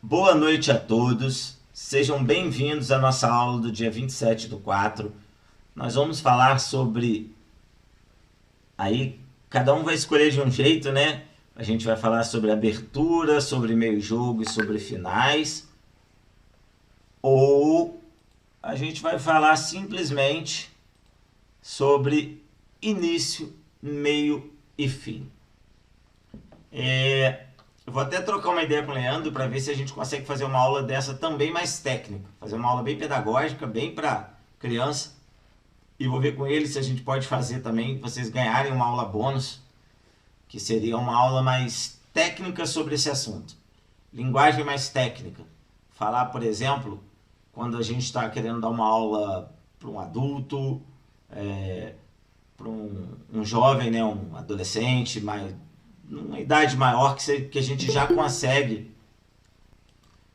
Boa noite a todos, sejam bem-vindos à nossa aula do dia 27/4. Nós vamos falar sobre, aí cada um vai escolher de um jeito, né? A gente vai falar sobre abertura, sobre meio jogo e sobre finais. Ou a gente vai falar simplesmente sobre início, meio e fim. Eu vou até trocar uma ideia com o Leandro para ver se a gente consegue fazer uma aula dessa também mais técnica. Fazer uma aula bem pedagógica, bem para criança. E vou ver com ele se a gente pode fazer também, vocês ganharem uma aula bônus, que seria uma aula mais técnica sobre esse assunto. Linguagem mais técnica. Falar, por exemplo, quando a gente está querendo dar uma aula para um adulto, para um jovem, né, um adolescente, numa idade maior que a gente já consegue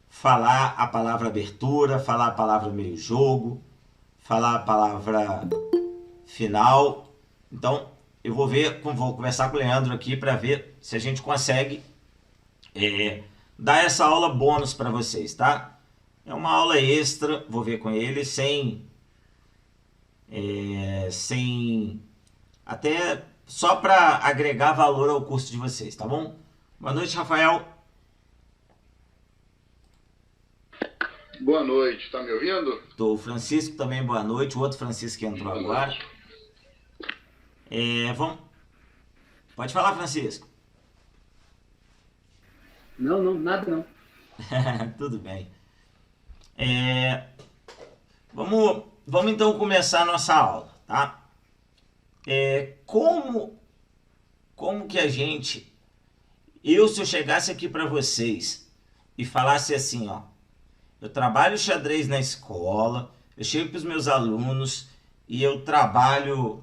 falar a palavra abertura, falar a palavra meio jogo, falar a palavra final. Então eu vou conversar com o Leandro aqui para ver se a gente consegue dar essa aula bônus para vocês, tá? É uma aula extra, vou ver com ele, sem até só para agregar valor ao curso de vocês, tá bom? Boa noite, Rafael. Boa noite, tá me ouvindo? O Francisco também, boa noite. O outro Francisco que entrou agora. Pode falar, Francisco. Não, nada não. Tudo bem. Vamos então começar a nossa aula, tá? Como que a gente... se eu chegasse aqui para vocês e falasse assim, ó, eu trabalho xadrez na escola, eu chego para os meus alunos e eu trabalho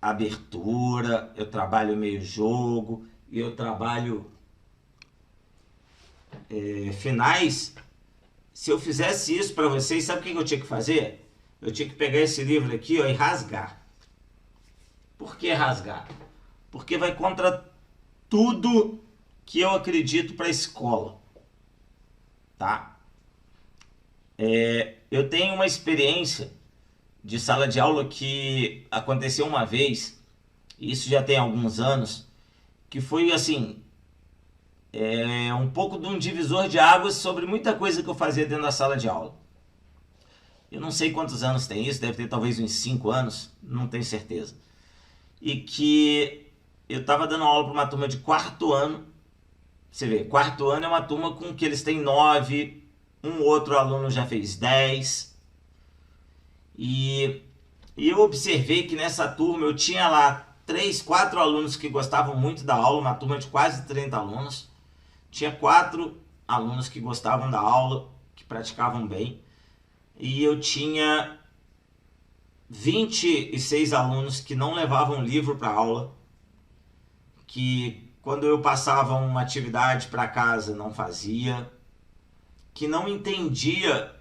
abertura, eu trabalho meio jogo, e eu trabalho finais. Se eu fizesse isso para vocês, sabe o que eu tinha que fazer? Eu tinha que pegar esse livro aqui, ó, e rasgar. Por que rasgar? Porque vai contra tudo que eu acredito para a escola, tá? Eu tenho uma experiência de sala de aula que aconteceu uma vez, e isso já tem alguns anos, que foi assim, um pouco de um divisor de águas sobre muita coisa que eu fazia dentro da sala de aula. Eu não sei quantos anos tem isso, deve ter talvez uns 5 anos, não tenho certeza. E que eu estava dando aula para uma turma de 4º ano. Você vê, 4º ano é uma turma com que eles têm 9, um outro aluno já fez 10. E eu observei que nessa turma eu tinha lá 3, 4 alunos que gostavam muito da aula, uma turma de quase 30 alunos. Tinha 4 alunos que gostavam da aula, que praticavam bem. E eu tinha 26 alunos que não levavam livro para aula, que quando eu passava uma atividade para casa não fazia, que não entendia,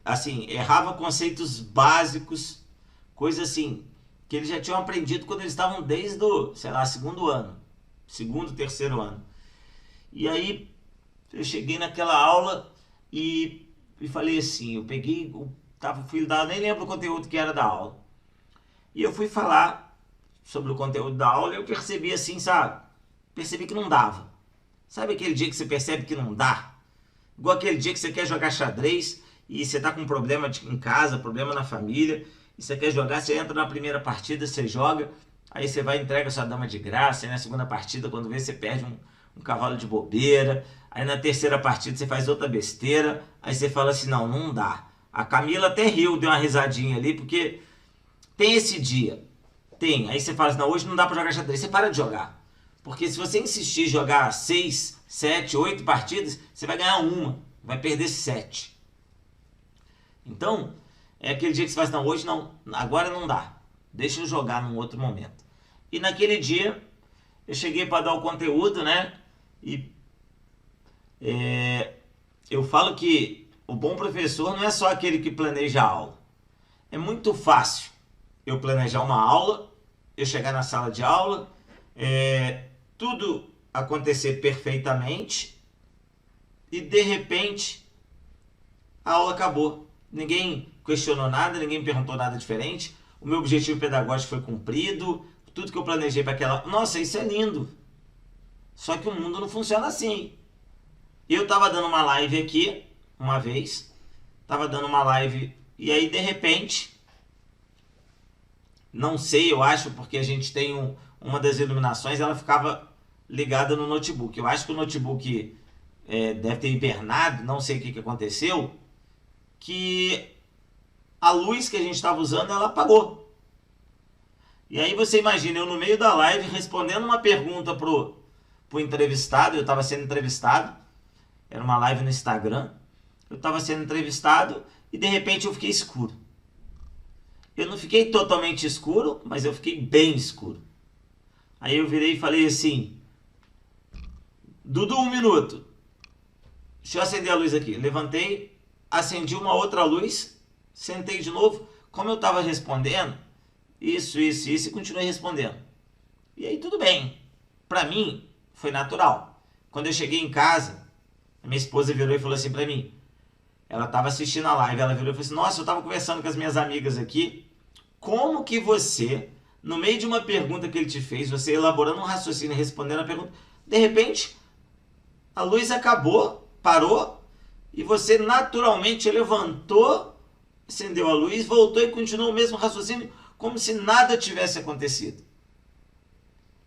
assim, errava conceitos básicos, coisas assim, que eles já tinham aprendido quando eles estavam desde o, sei lá, 2º ano, 2º, 3º ano. E aí eu cheguei naquela aula e falei assim, eu peguei, fui dar, nem lembro o conteúdo que era da aula. E eu fui falar sobre o conteúdo da aula e eu percebi assim, sabe? Percebi que não dava. Sabe aquele dia que você percebe que não dá? Igual aquele dia que você quer jogar xadrez e você tá com um problema em casa, problema na família, e você quer jogar, você entra na primeira partida, você joga, aí você vai e entrega sua dama de graça, aí na segunda partida, quando vê, você perde um cavalo de bobeira, aí na terceira partida você faz outra besteira, aí você fala assim, não dá. A Camila até riu, deu uma risadinha ali, porque tem esse dia, aí você fala assim, não, hoje não dá pra jogar xadrez, você para de jogar. Porque se você insistir em jogar 6, 7, 8 partidas, você vai ganhar uma, vai perder 7. Então, é aquele dia que você fala assim, não, hoje não, agora não dá, deixa eu jogar num outro momento. E naquele dia, eu cheguei para dar o conteúdo, né, e eu falo que o bom professor não é só aquele que planeja a aula. É muito fácil eu planejar uma aula, eu chegar na sala de aula, tudo acontecer perfeitamente e de repente a aula acabou. Ninguém questionou nada, ninguém perguntou nada diferente. O meu objetivo pedagógico foi cumprido, tudo que eu planejei para aquela... Nossa, isso é lindo. Só que o mundo não funciona assim. Eu estava dando uma live aqui, uma vez, estava dando uma live e aí de repente, não sei, eu acho, porque a gente tem uma das iluminações, ela ficava ligada no notebook. Eu acho que o notebook deve ter hibernado, não sei o que aconteceu, que a luz que a gente estava usando, ela apagou. E aí você imagina, eu no meio da live respondendo uma pergunta pro entrevistado, eu estava sendo entrevistado, era uma live no Instagram, eu estava sendo entrevistado e de repente eu fiquei escuro. Eu não fiquei totalmente escuro, mas eu fiquei bem escuro. Aí eu virei e falei assim, Dudu, 1 minuto. Deixa eu acender a luz aqui. Levantei, acendi uma outra luz, sentei de novo. Como eu estava respondendo, isso, e continuei respondendo. E aí tudo bem. Pra mim, foi natural. Quando eu cheguei em casa, a minha esposa virou e falou assim pra mim. Ela estava assistindo a live, ela virou e falou assim, nossa, eu estava conversando com as minhas amigas aqui. Como que você, no meio de uma pergunta que ele te fez, você elaborando um raciocínio, respondendo a pergunta, de repente, a luz acabou, parou, e você naturalmente levantou, acendeu a luz, voltou e continuou o mesmo raciocínio, como se nada tivesse acontecido.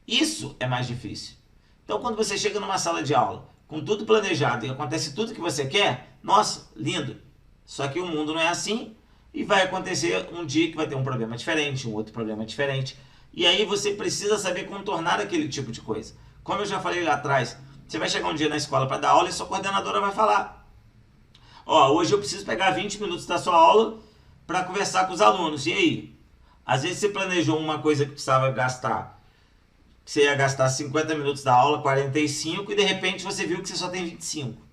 Isso é mais difícil. Então, quando você chega numa sala de aula, com tudo planejado e acontece tudo que você quer, nossa, lindo. Só que o mundo não é assim e vai acontecer um dia que vai ter um problema diferente, um outro problema diferente. E aí você precisa saber contornar aquele tipo de coisa. Como eu já falei lá atrás, você vai chegar um dia na escola para dar aula e sua coordenadora vai falar: ó, hoje eu preciso pegar 20 minutos da sua aula para conversar com os alunos. E aí? Às vezes você planejou uma coisa que precisava gastar, que você ia gastar 50 minutos da aula, 45, e de repente você viu que você só tem 25.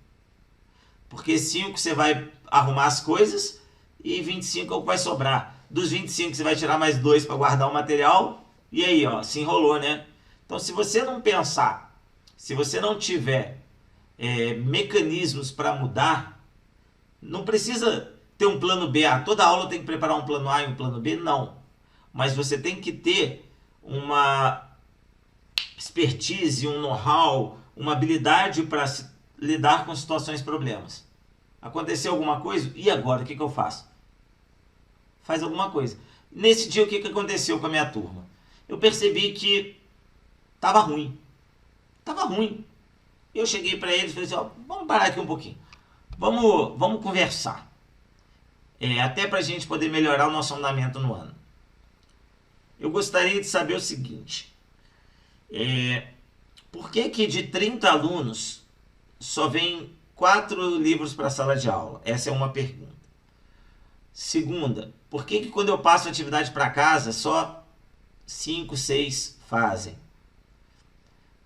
Porque 5 você vai arrumar as coisas e 25 é o que vai sobrar. Dos 25 você vai tirar mais 2 para guardar o material. E aí, ó, se enrolou, né? Então, se você não pensar, se você não tiver mecanismos para mudar, não precisa ter um plano B. Ah, toda aula tem que preparar um plano A e um plano B. Não. Mas você tem que ter uma expertise, um know-how, uma habilidade para lidar com situações e problemas. Aconteceu alguma coisa? E agora? O que eu faço? Faz alguma coisa. Nesse dia, o que aconteceu com a minha turma? Eu percebi que estava ruim. Estava ruim. Eu cheguei para eles e falei assim, ó, vamos parar aqui um pouquinho. Vamos conversar. Até para a gente poder melhorar o nosso andamento no ano. Eu gostaria de saber o seguinte. Por que de 30 alunos só vem 4 livros para a sala de aula? Essa é uma pergunta. Segunda, por que quando eu passo atividade para casa só 5, 6 fazem?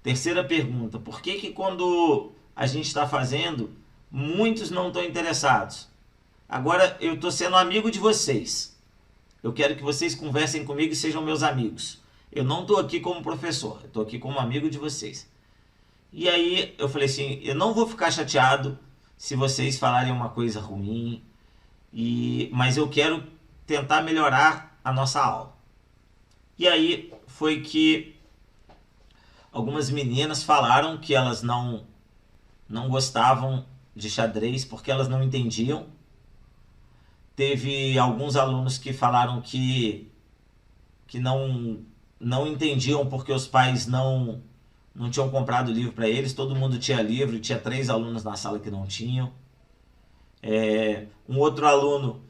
Terceira pergunta, por que quando a gente está fazendo, muitos não estão interessados? Agora eu estou sendo amigo de vocês. Eu quero que vocês conversem comigo e sejam meus amigos. Eu não estou aqui como professor, eu estou aqui como amigo de vocês. E aí eu falei assim, eu não vou ficar chateado se vocês falarem uma coisa ruim, mas eu quero tentar melhorar a nossa aula. E aí foi que algumas meninas falaram que elas não gostavam de xadrez porque elas não entendiam. Teve alguns alunos que falaram que não entendiam porque os pais não tinham comprado livro para eles. Todo mundo tinha livro e tinha 3 alunos na sala que não tinham. Um outro aluno,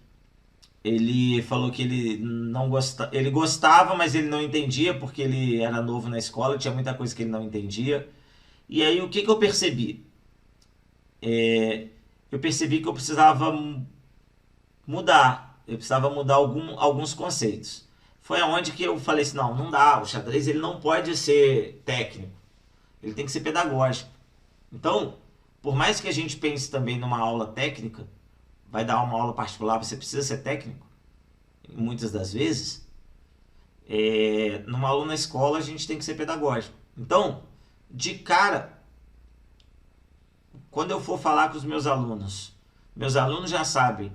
ele falou que ele gostava, mas ele não entendia porque ele era novo na escola, tinha muita coisa que ele não entendia. E aí o que eu percebi? Eu percebi que eu precisava mudar, alguns conceitos. Foi aonde que eu falei assim, não dá, o xadrez ele não pode ser técnico, ele tem que ser pedagógico. Então, por mais que a gente pense também numa aula técnica, vai dar uma aula particular, você precisa ser técnico, muitas das vezes, numa aula na escola a gente tem que ser pedagógico. Então, de cara, quando eu for falar com os meus alunos já sabem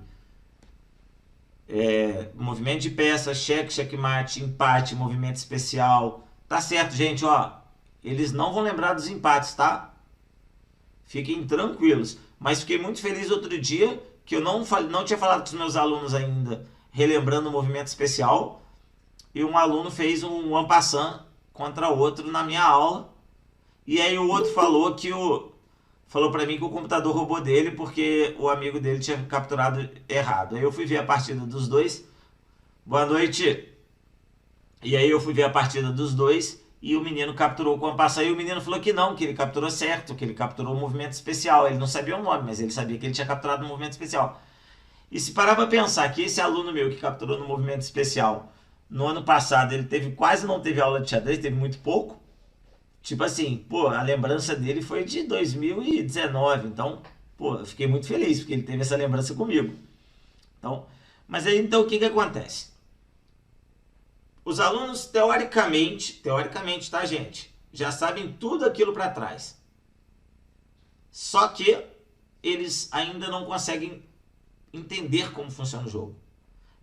movimento de peça, cheque, checkmate, empate, movimento especial. Tá certo, gente, ó. Eles não vão lembrar dos empates, tá? Fiquem tranquilos. Mas fiquei muito feliz outro dia que eu não tinha falado com os meus alunos ainda, relembrando o movimento especial. E um aluno fez um en passant contra outro na minha aula. E aí o outro falou para mim que o computador roubou dele porque o amigo dele tinha capturado errado. Aí eu fui ver a partida dos dois. Boa noite. E aí eu fui ver a partida dos dois e o menino capturou com a passagem. E o menino falou que não, que ele capturou certo, que ele capturou um movimento especial. Ele não sabia o nome, mas ele sabia que ele tinha capturado um movimento especial. E se parar pra pensar que esse aluno meu que capturou no movimento especial, no ano passado ele quase não teve aula de xadrez, teve muito pouco. Tipo assim, pô, a lembrança dele foi de 2019, então, pô, eu fiquei muito feliz porque ele teve essa lembrança comigo. Então, mas aí então o que acontece? Os alunos teoricamente, tá, gente, já sabem tudo aquilo para trás. Só que eles ainda não conseguem entender como funciona o jogo.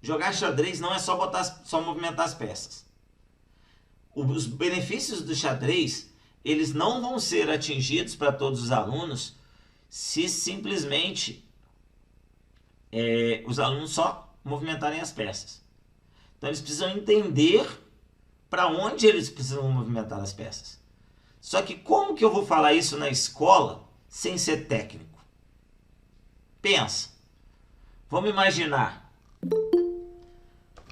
Jogar xadrez não é só movimentar as peças. Os benefícios do xadrez, eles não vão ser atingidos para todos os alunos se simplesmente os alunos só movimentarem as peças. Então eles precisam entender para onde eles precisam movimentar as peças. Só que como que eu vou falar isso na escola sem ser técnico? Pensa. Vamos imaginar.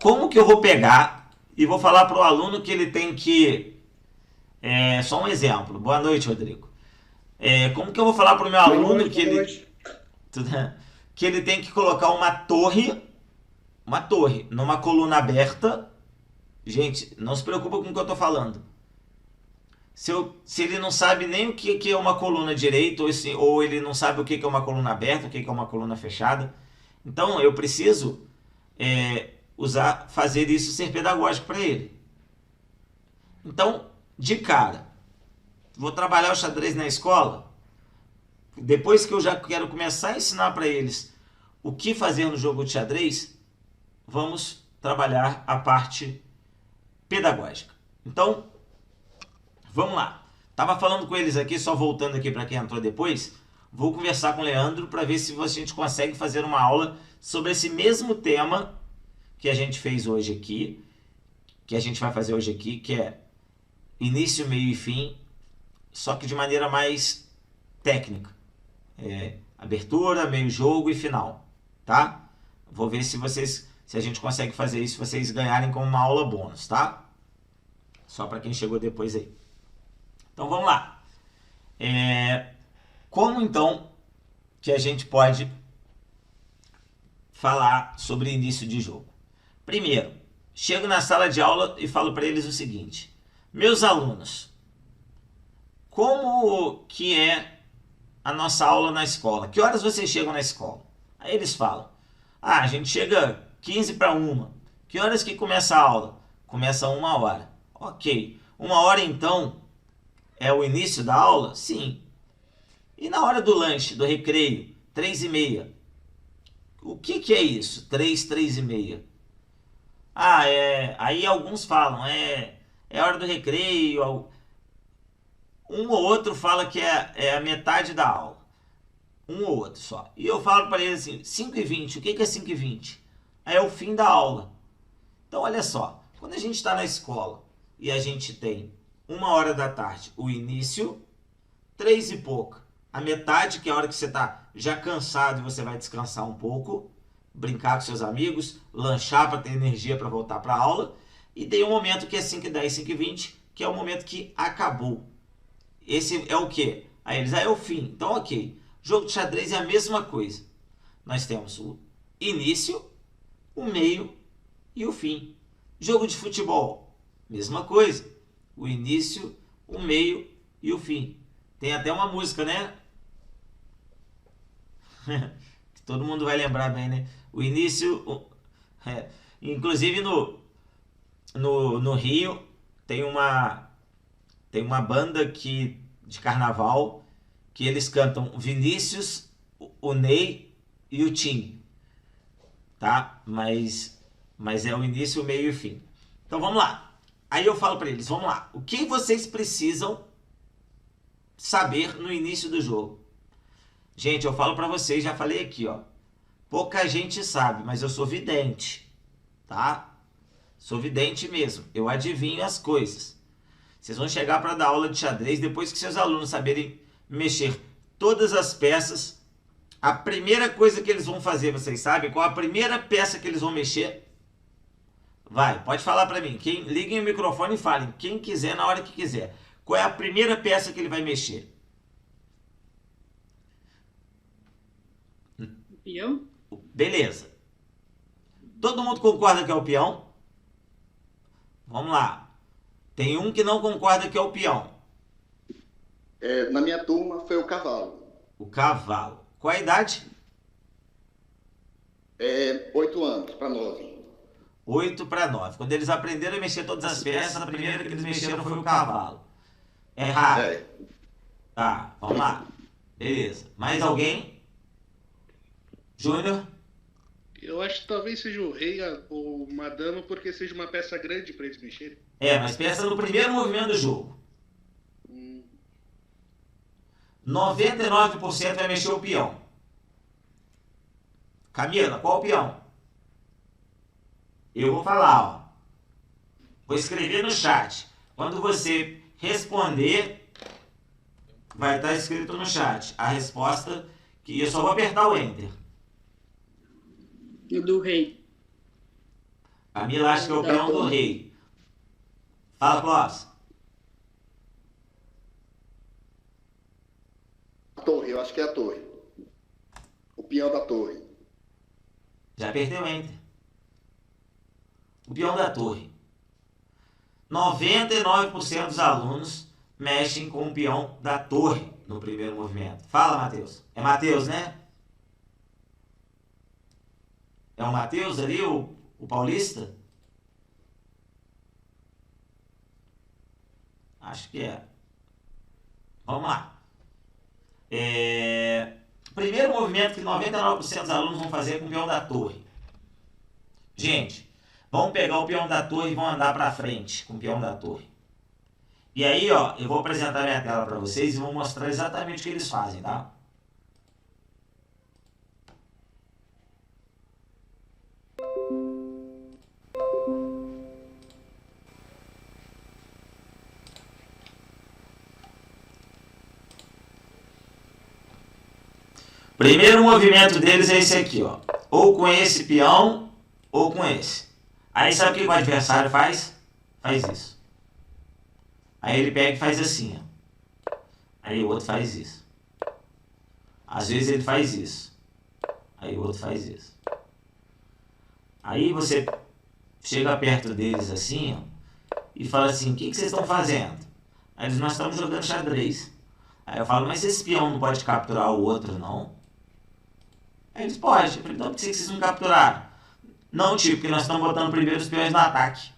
Como que eu vou pegar e vou falar para o aluno que ele tem que... só um exemplo. Boa noite, Rodrigo. Como que eu vou falar para o meu aluno que ele tem que colocar uma torre numa coluna aberta? Gente, não se preocupa com o que eu estou falando. Se ele não sabe nem o que é uma coluna direita, ou ele não sabe o que é uma coluna aberta, o que é uma coluna fechada. Então, eu preciso fazer isso ser pedagógico para ele. Então, de cara, vou trabalhar o xadrez na escola. Depois que eu já quero começar a ensinar para eles o que fazer no jogo de xadrez, vamos trabalhar a parte pedagógica. Então, vamos lá. Tava falando com eles aqui, só voltando aqui para quem entrou depois. Vou conversar com o Leandro para ver se a gente consegue fazer uma aula sobre esse mesmo tema que a gente fez hoje aqui, que a gente vai fazer hoje aqui, que é início, meio e fim, só que de maneira mais técnica. Abertura, meio jogo e final, tá? Vou ver se a gente consegue fazer isso, vocês ganharem como uma aula bônus, tá? Só para quem chegou depois aí. Então vamos lá. Como então que a gente pode falar sobre início de jogo? Primeiro, chego na sala de aula e falo para eles o seguinte: meus alunos, como que é a nossa aula na escola? Que horas vocês chegam na escola? Aí eles falam: a gente chega 15 para 1. Que horas que começa a aula? Começa 1h. Ok. 1h então é o início da aula? Sim. E na hora do lanche, do recreio, 3h30? O que é isso? 3h30? Aí alguns falam, é hora do recreio. Um ou outro fala que é a metade da aula. Um ou outro só. E eu falo para eles assim, 5h20. O que é 5h20? É o fim da aula. Então olha só, quando a gente está na escola e a gente tem 1h da tarde, o início, 3 e pouco, a metade, que é a hora que você está já cansado e você vai descansar um pouco, brincar com seus amigos, lanchar para ter energia para voltar para a aula, e tem um momento que é 5h10, 5h20, que é o momento que acabou. Esse é o quê? Aí eles, é o fim. Então ok, jogo de xadrez é a mesma coisa. Nós temos o início, o meio e o fim. Jogo de futebol, mesma coisa. O início, o meio e o fim. Tem até uma música, né? Que todo mundo vai lembrar bem, né? O início... Inclusive no Rio tem uma banda que de carnaval, que eles cantam o Vinícius, o Ney e o Tim, tá? Mas é o início, o meio e o fim. Então vamos lá. Aí eu falo para eles, vamos lá. O que vocês precisam saber no início do jogo? Gente, eu falo para vocês, já falei aqui, ó. Pouca gente sabe, mas eu sou vidente, tá? Sou vidente mesmo. Eu adivinho as coisas. Vocês vão chegar para dar aula de xadrez, depois que seus alunos saberem mexer todas as peças, a primeira coisa que eles vão fazer, vocês sabem? Qual a primeira peça que eles vão mexer? Vai, pode falar para mim. Liguem o microfone e falem. Quem quiser, na hora que quiser. Qual é a primeira peça que ele vai mexer? Peão? Beleza. Todo mundo concorda que é o peão? Vamos lá. Tem um que não concorda que é o peão. Na minha turma foi o cavalo. O cavalo. Qual a idade? 8 anos para 9. 8 para 9. Quando eles aprenderam a mexer todas as peças, a primeira que eles mexeram foi o cavalo. Errado. Tá, vamos lá. Beleza. Mais alguém? Júnior? Eu acho que talvez seja o rei ou uma dama, porque seja uma peça grande para eles mexerem. Mas pensa no primeiro movimento do jogo. 99% vai mexer o peão. Camila, qual o peão? Eu vou falar, ó. Vou escrever no chat. Quando você responder, vai estar escrito no chat a resposta, que eu só vou apertar o Enter. O do rei. A Mila acha que é o peão do rei. Fala, Clóvis. A torre, eu acho que é a torre. O peão da torre. Já apertei o Enter. O peão da torre. 99% dos alunos mexem com o peão da torre no primeiro movimento. Fala, Matheus. É Matheus, né? É o Matheus ali, o paulista? Acho que é. Vamos lá. Primeiro movimento que 99% dos alunos vão fazer é com o peão da torre. Gente, vamos pegar o peão da torre e vão andar para frente com o peão da torre. E aí, ó, eu vou apresentar minha tela para vocês e vou mostrar exatamente o que eles fazem, tá? Primeiro movimento deles é esse aqui, ó. Ou com esse peão, ou com esse. Aí sabe o que o adversário faz? Faz isso. Aí ele pega e faz assim, ó. Aí o outro faz isso. Às vezes ele faz isso. Aí o outro faz isso. Aí você chega perto deles assim, ó, e fala assim, o que vocês estão fazendo? Aí eles, nós estamos jogando xadrez. Aí eu falo, mas esse peão não pode capturar o outro, não? Aí eles, pode. Eu falei, então por que vocês não capturaram? Não, tio, porque nós estamos botando primeiro os peões no ataque.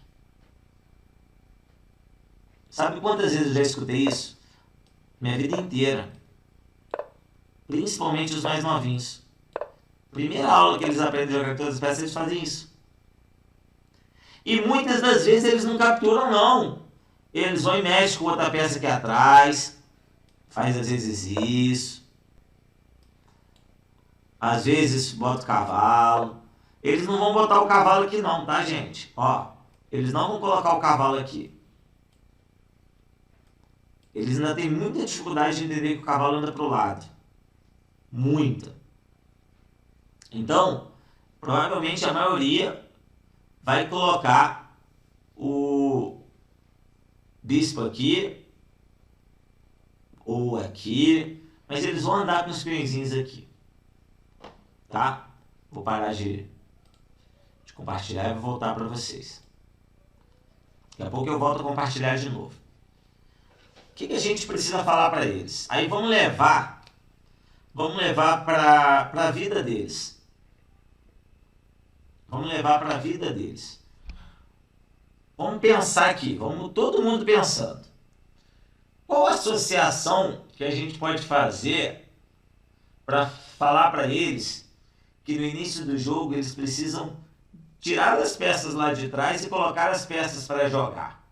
Sabe quantas vezes eu já escutei isso? Minha vida inteira. Principalmente os mais novinhos. Primeira aula que eles aprendem a jogar todas as peças, eles fazem isso. E muitas das vezes eles não capturam, não. Eles vão e mexem com outra peça aqui atrás. Faz às vezes isso. Às vezes bota o cavalo. Eles não vão botar o cavalo aqui não, tá, gente? Ó, eles não vão colocar o cavalo aqui. Eles ainda têm muita dificuldade de entender que o cavalo anda para o lado. Muita. Então, provavelmente a maioria vai colocar o bispo aqui ou aqui, mas eles vão andar com os peõezinhos aqui. Tá? Vou parar de compartilhar e vou voltar para vocês. Daqui a pouco eu volto a compartilhar de novo. O que a gente precisa falar para eles? Aí vamos levar para a vida deles. Vamos levar para a vida deles. Vamos pensar aqui, vamos todo mundo pensando. Qual qual associação que a gente pode fazer para falar para eles que no início do jogo eles precisam tirar as peças lá de trás e colocar as peças para jogar?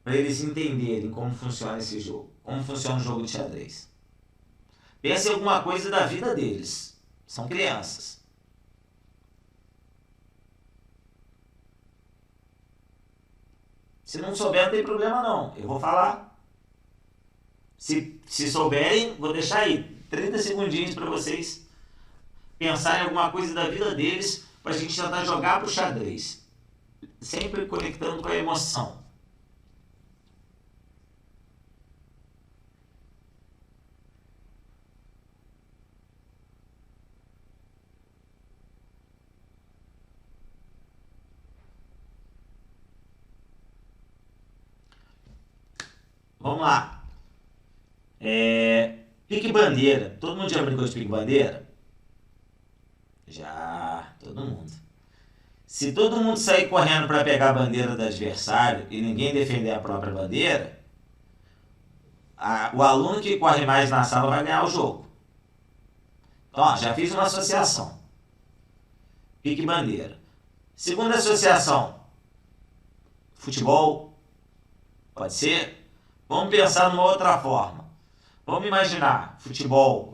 Para eles entenderem como funciona esse jogo, como funciona o jogo de xadrez. Pense em alguma coisa da vida deles. São crianças. Se não souber, não tem problema não. Eu vou falar. Se souberem, vou deixar aí 30 segundinhos para vocês pensarem em alguma coisa da vida deles para a gente tentar jogar pro xadrez. Sempre conectando com a emoção. Vamos lá. Pique bandeira. Todo mundo já brincou de pique bandeira? Já, todo mundo. Se todo mundo sair correndo para pegar a bandeira do adversário e ninguém defender a própria bandeira, o aluno que corre mais na sala vai ganhar o jogo. Então, ó, já fiz uma associação. Pique bandeira. Segunda associação. Futebol. Pode ser? Vamos pensar numa outra forma. Vamos imaginar, futebol,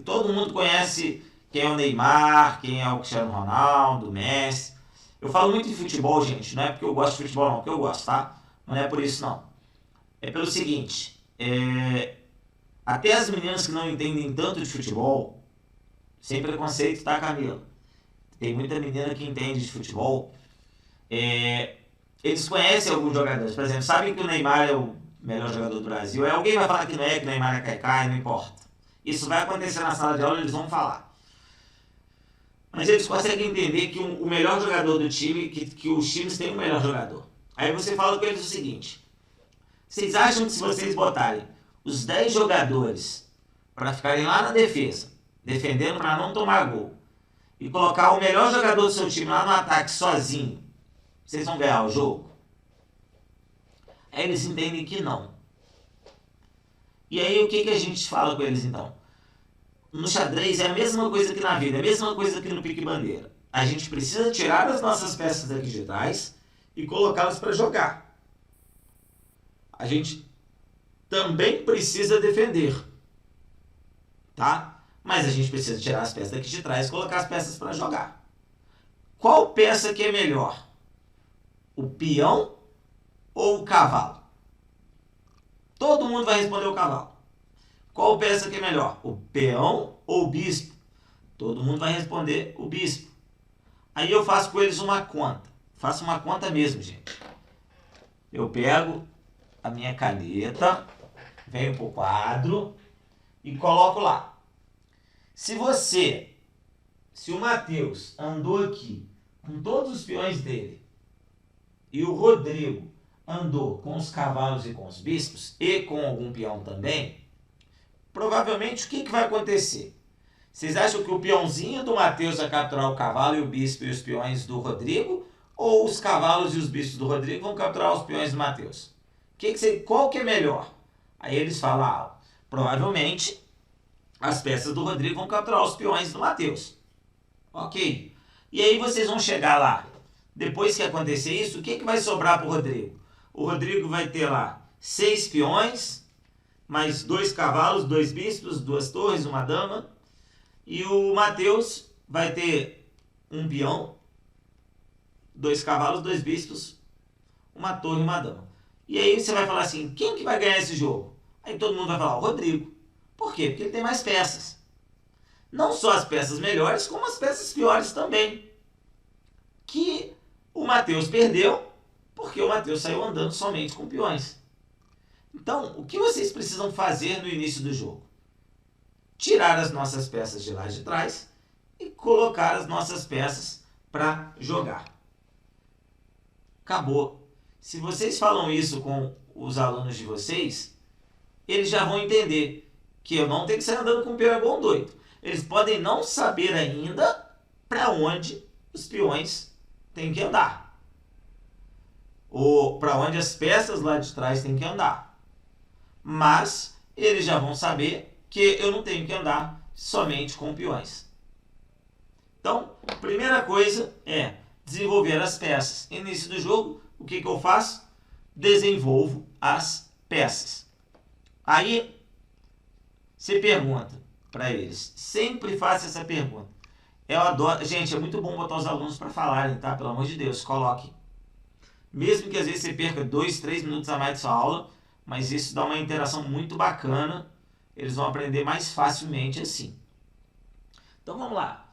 todo mundo conhece quem é o Neymar, quem é o Cristiano Ronaldo, o Messi. Eu falo muito de futebol, gente, não é porque eu gosto de futebol não, porque eu gosto, tá? Não é por isso não. É pelo seguinte, até as meninas que não entendem tanto de futebol, sem preconceito, tá, Camila? Tem muita menina que entende de futebol. Eles conhecem alguns jogadores, por exemplo, sabem que o Neymar é o melhor jogador do Brasil. Alguém vai falar que não é, que o Neymar é caicai, não importa. Isso vai acontecer na sala de aula, eles vão falar. Mas eles conseguem entender que o melhor jogador do time, que os times têm o melhor jogador. Aí você fala com eles o seguinte: vocês acham que se vocês botarem os 10 jogadores para ficarem lá na defesa, defendendo para não tomar gol, e colocar o melhor jogador do seu time lá no ataque sozinho, vocês vão ganhar o jogo? Aí eles entendem que não. E aí o que a gente fala com eles então? No xadrez é a mesma coisa que na vida, é a mesma coisa que no pique bandeira. A gente precisa tirar as nossas peças daqui de trás e colocá-las para jogar. A gente também precisa defender, tá? Mas a gente precisa tirar as peças daqui de trás e colocar as peças para jogar. Qual peça que é melhor? O peão ou o cavalo? Todo mundo vai responder o cavalo. Qual peça que é melhor? O peão ou o bispo? Todo mundo vai responder o bispo. Aí eu faço com eles uma conta. Faço uma conta mesmo, gente. Eu pego a minha caneta, venho pro quadro e coloco lá. Se o Matheus andou aqui com todos os peões dele e o Rodrigo andou com os cavalos e com os bispos e com algum peão também, provavelmente o que vai acontecer? Vocês acham que o peãozinho do Matheus vai capturar o cavalo e o bispo e os peões do Rodrigo? Ou os cavalos e os bispos do Rodrigo vão capturar os peões do Matheus? Qual que é melhor? Aí eles falam, provavelmente as peças do Rodrigo vão capturar os peões do Matheus. Ok. E aí vocês vão chegar lá. Depois que acontecer isso, o que vai sobrar para o Rodrigo? O Rodrigo vai ter lá 6 peões, mais 2 cavalos, 2 bispos, 2 torres, uma dama. E o Matheus vai ter um peão, 2 cavalos, 2 bispos, uma torre e uma dama. E aí você vai falar assim, quem que vai ganhar esse jogo? Aí todo mundo vai falar, o Rodrigo. Por quê? Porque ele tem mais peças. Não só as peças melhores, como as peças piores também. Que o Matheus perdeu, porque o Matheus saiu andando somente com peões. Então, o que vocês precisam fazer no início do jogo? Tirar as nossas peças de lá de trás e colocar as nossas peças para jogar. Acabou. Se vocês falam isso com os alunos de vocês, eles já vão entender que eu não tenho que sair andando com o peão igual um doido. Eles podem não saber ainda para onde os peões têm que andar. Ou para onde as peças lá de trás têm que andar. mas eles já vão saber que eu não tenho que andar somente com peões. Então, primeira coisa é desenvolver as peças. Início do jogo, o que eu faço? Desenvolvo as peças. Aí, você pergunta para eles. Sempre faça essa pergunta. Eu adoro. Gente, é muito bom botar os alunos para falarem, tá? Pelo amor de Deus, coloque. Mesmo que às vezes você perca 2, 3 minutos a mais de sua aula, mas isso dá uma interação muito bacana. Eles vão aprender mais facilmente assim. Então vamos lá.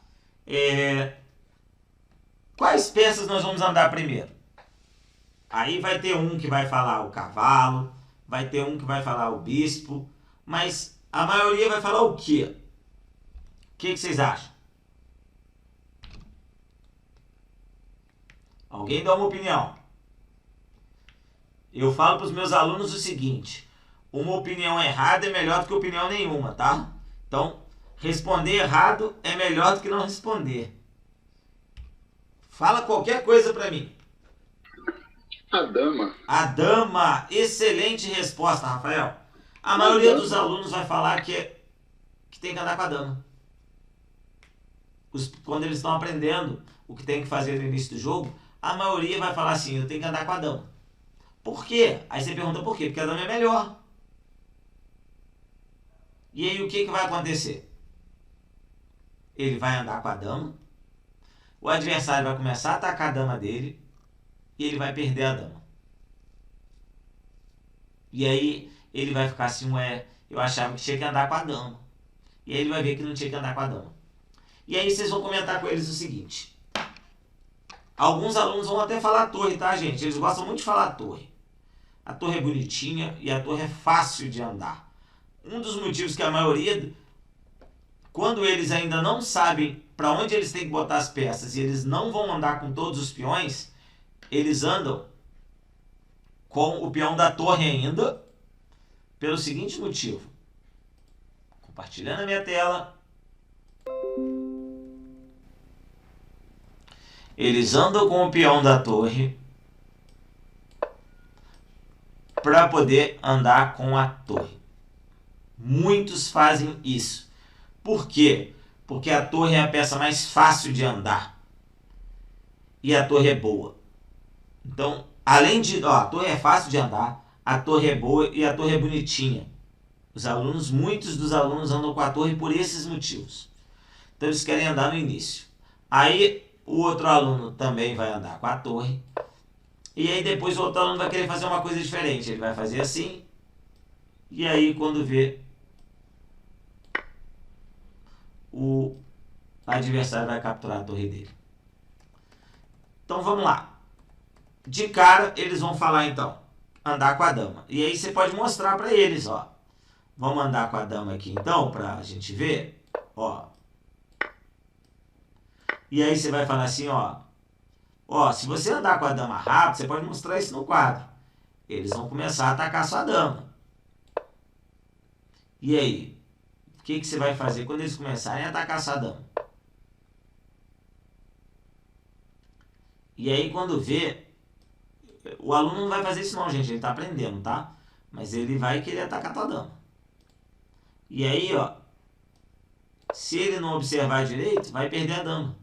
Quais peças nós vamos andar primeiro? Aí vai ter um que vai falar o cavalo, vai ter um que vai falar o bispo, mas a maioria vai falar o quê? O que vocês acham? Alguém dá uma opinião? Eu falo para os meus alunos o seguinte: uma opinião errada é melhor do que opinião nenhuma, tá? Então, responder errado é melhor do que não responder. Fala qualquer coisa para mim. A dama. A dama. Excelente resposta, Rafael. A maioria dos alunos vai falar que tem que andar com a dama. Quando eles estão aprendendo o que tem que fazer no início do jogo, a maioria vai falar assim: eu tenho que andar com a dama. Por quê? Aí você pergunta por quê? Porque a dama é melhor. E aí o que vai acontecer? Ele vai andar com a dama, o adversário vai começar a atacar a dama dele e ele vai perder a dama. E aí ele vai ficar assim: ué, eu achava que tinha que andar com a dama. E aí ele vai ver que não tinha que andar com a dama. E aí vocês vão comentar com eles o seguinte: alguns alunos vão até falar a torre, tá, gente? Eles gostam muito de falar a torre. A torre é bonitinha e a torre é fácil de andar. Um dos motivos que a maioria, quando eles ainda não sabem para onde eles têm que botar as peças e eles não vão andar com todos os peões, eles andam com o peão da torre ainda, pelo seguinte motivo. Compartilhando a minha tela. Eles andam com o peão da torre para poder andar com a torre. Muitos fazem isso. Por quê? Porque a torre é a peça mais fácil de andar. E a torre é boa. Então, além de... a torre é fácil de andar, a torre é boa e a torre é bonitinha. Muitos dos alunos andam com a torre por esses motivos. Então, eles querem andar no início. Aí, o outro aluno também vai andar com a torre. E aí, depois, o outro aluno vai querer fazer uma coisa diferente. Ele vai fazer assim. E aí, quando vê, o adversário vai capturar a torre dele. Então, vamos lá. De cara, eles vão falar, então, andar com a dama. E aí, você pode mostrar para eles, ó. Vamos andar com a dama aqui, então, pra gente ver. Ó. E aí, você vai falar assim, ó. Ó, se você andar com a dama rápido, você pode mostrar isso no quadro. Eles vão começar a atacar a sua dama. E aí? O que você vai fazer quando eles começarem a atacar a sua dama? E aí, quando vê... O aluno não vai fazer isso não, gente. Ele tá aprendendo, tá? Mas ele vai querer atacar a tua dama. E aí, ó. Se ele não observar direito, vai perder a dama.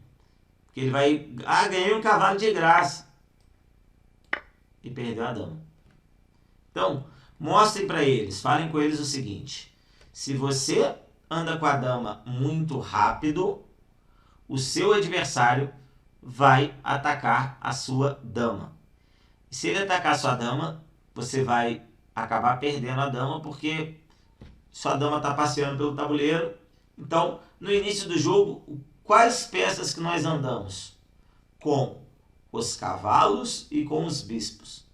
Porque ele vai... Ah, ganhei um cavalo de graça. E perdeu a dama. Então, mostrem para eles. Falem com eles o seguinte. Se você anda com a dama muito rápido, o seu adversário vai atacar a sua dama. Se ele atacar a sua dama, você vai acabar perdendo a dama, porque sua dama está passeando pelo tabuleiro. Então, no início do jogo, quais peças que nós andamos? Com os cavalos e com os bispos.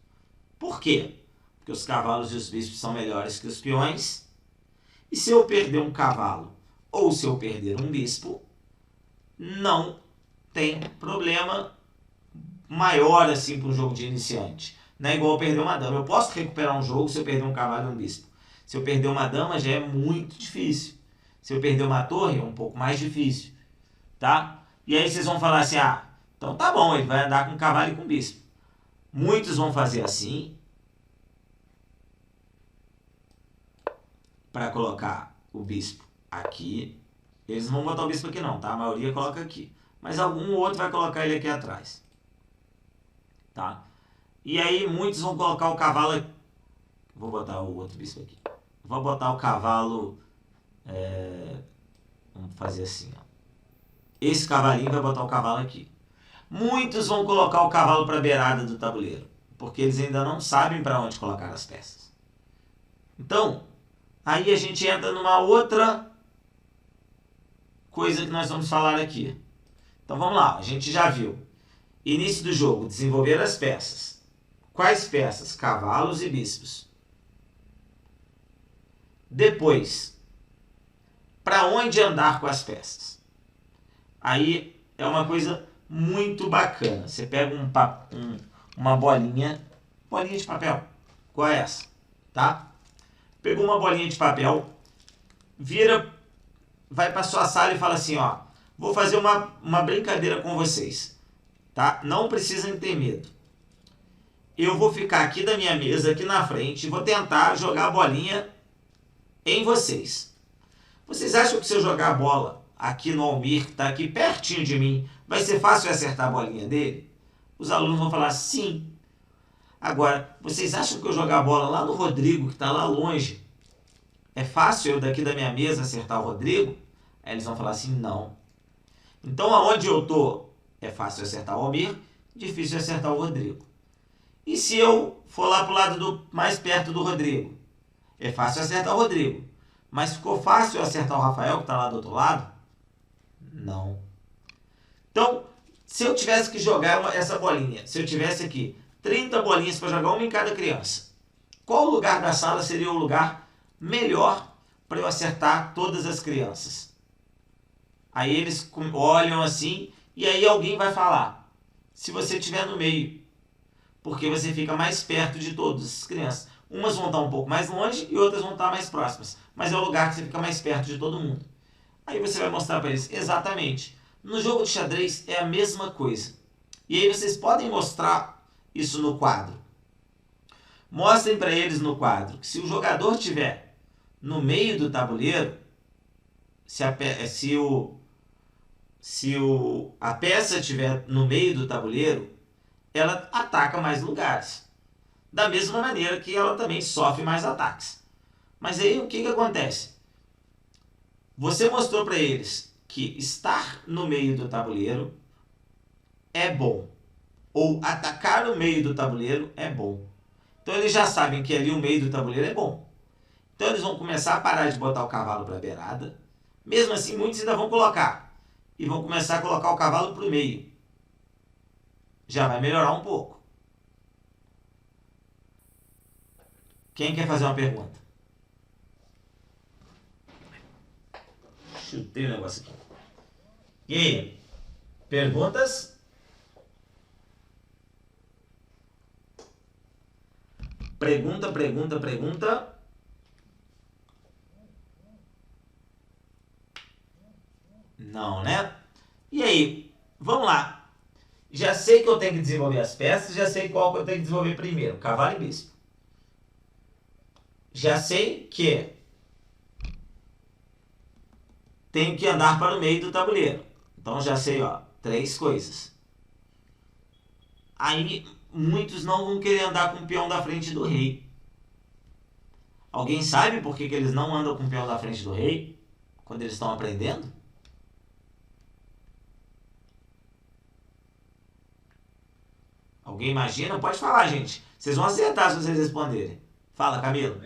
Por quê? Porque os cavalos e os bispos são melhores que os peões. E se eu perder um cavalo ou se eu perder um bispo, não tem problema maior assim para um jogo de iniciante. Não é igual eu perder uma dama. Eu posso recuperar um jogo se eu perder um cavalo e um bispo. Se eu perder uma dama já é muito difícil. Se eu perder uma torre é um pouco mais difícil. Tá? E aí vocês vão falar assim, ah, então tá bom, ele vai andar com cavalo e com bispo. Muitos vão fazer assim. para colocar o bispo aqui. Eles não vão botar o bispo aqui não, tá? A maioria coloca aqui. Mas algum outro vai colocar ele aqui atrás. Tá? E aí muitos vão colocar o cavalo aqui. Vou botar o outro bispo aqui. Vou botar o cavalo... Vamos fazer assim, ó. Esse cavalinho vai botar o cavalo aqui. Muitos vão colocar o cavalo para a beirada do tabuleiro, porque eles ainda não sabem para onde colocar as peças. Então, aí a gente entra numa outra coisa que nós vamos falar aqui. Então vamos lá, a gente já viu. Início do jogo, desenvolver as peças. Quais peças? Cavalos e bispos. Depois, para onde andar com as peças? Aí é uma coisa muito bacana. Você pega uma bolinha de papel. Qual é essa? Tá? Pegou uma bolinha de papel, vira, vai para sua sala e fala assim, ó, vou fazer uma brincadeira com vocês, tá? Não precisam ter medo. Eu vou ficar aqui da minha mesa, aqui na frente, e vou tentar jogar a bolinha em vocês. Vocês acham que se eu jogar a bola aqui no Almir, que está aqui pertinho de mim, vai ser fácil acertar a bolinha dele? Os alunos vão falar sim. Agora, vocês acham que eu jogar a bola lá no Rodrigo, que está lá longe, é fácil eu daqui da minha mesa acertar o Rodrigo? Aí eles vão falar assim, não. Então, aonde eu tô é fácil acertar o Almir, difícil acertar o Rodrigo. E se eu for lá pro lado mais perto do Rodrigo? É fácil acertar o Rodrigo. Mas ficou fácil acertar o Rafael, que está lá do outro lado? Não. Então, se eu tivesse que jogar essa bolinha, se eu tivesse aqui 30 bolinhas para jogar, uma em cada criança, qual lugar da sala seria o lugar melhor para eu acertar todas as crianças? Aí eles olham assim, e aí alguém vai falar, se você estiver no meio, porque você fica mais perto de todas as crianças. Umas vão estar um pouco mais longe e outras vão estar mais próximas, mas é o lugar que você fica mais perto de todo mundo. Aí você vai mostrar para eles, exatamente. No jogo de xadrez é a mesma coisa. E aí vocês podem mostrar isso no quadro. Mostrem para eles no quadro que se o jogador estiver no meio do tabuleiro, se a peça estiver no meio do tabuleiro, ela ataca mais lugares. Da mesma maneira que ela também sofre mais ataques. Mas aí o que acontece? Você mostrou para eles que estar no meio do tabuleiro é bom. Ou atacar no meio do tabuleiro é bom. Então eles já sabem que ali o meio do tabuleiro é bom. Então eles vão começar a parar de botar o cavalo para a beirada. Mesmo assim, muitos ainda vão colocar. E vão começar a colocar o cavalo para o meio. Já vai melhorar um pouco. Quem quer fazer uma pergunta? Chutei o negócio aqui. E aí? Perguntas? Pergunta. Não, né? E aí? Vamos lá. Já sei que eu tenho que desenvolver as peças, já sei qual que eu tenho que desenvolver primeiro. Cavalo e bispo. Já sei que tenho que andar para o meio do tabuleiro. Então já sei, ó, 3 coisas. Aí muitos não vão querer andar com o peão da frente do rei. Alguém sabe por que eles não andam com o peão da frente do rei quando eles estão aprendendo? Alguém imagina? Pode falar, gente. Vocês vão acertar se vocês responderem. Fala, Camilo.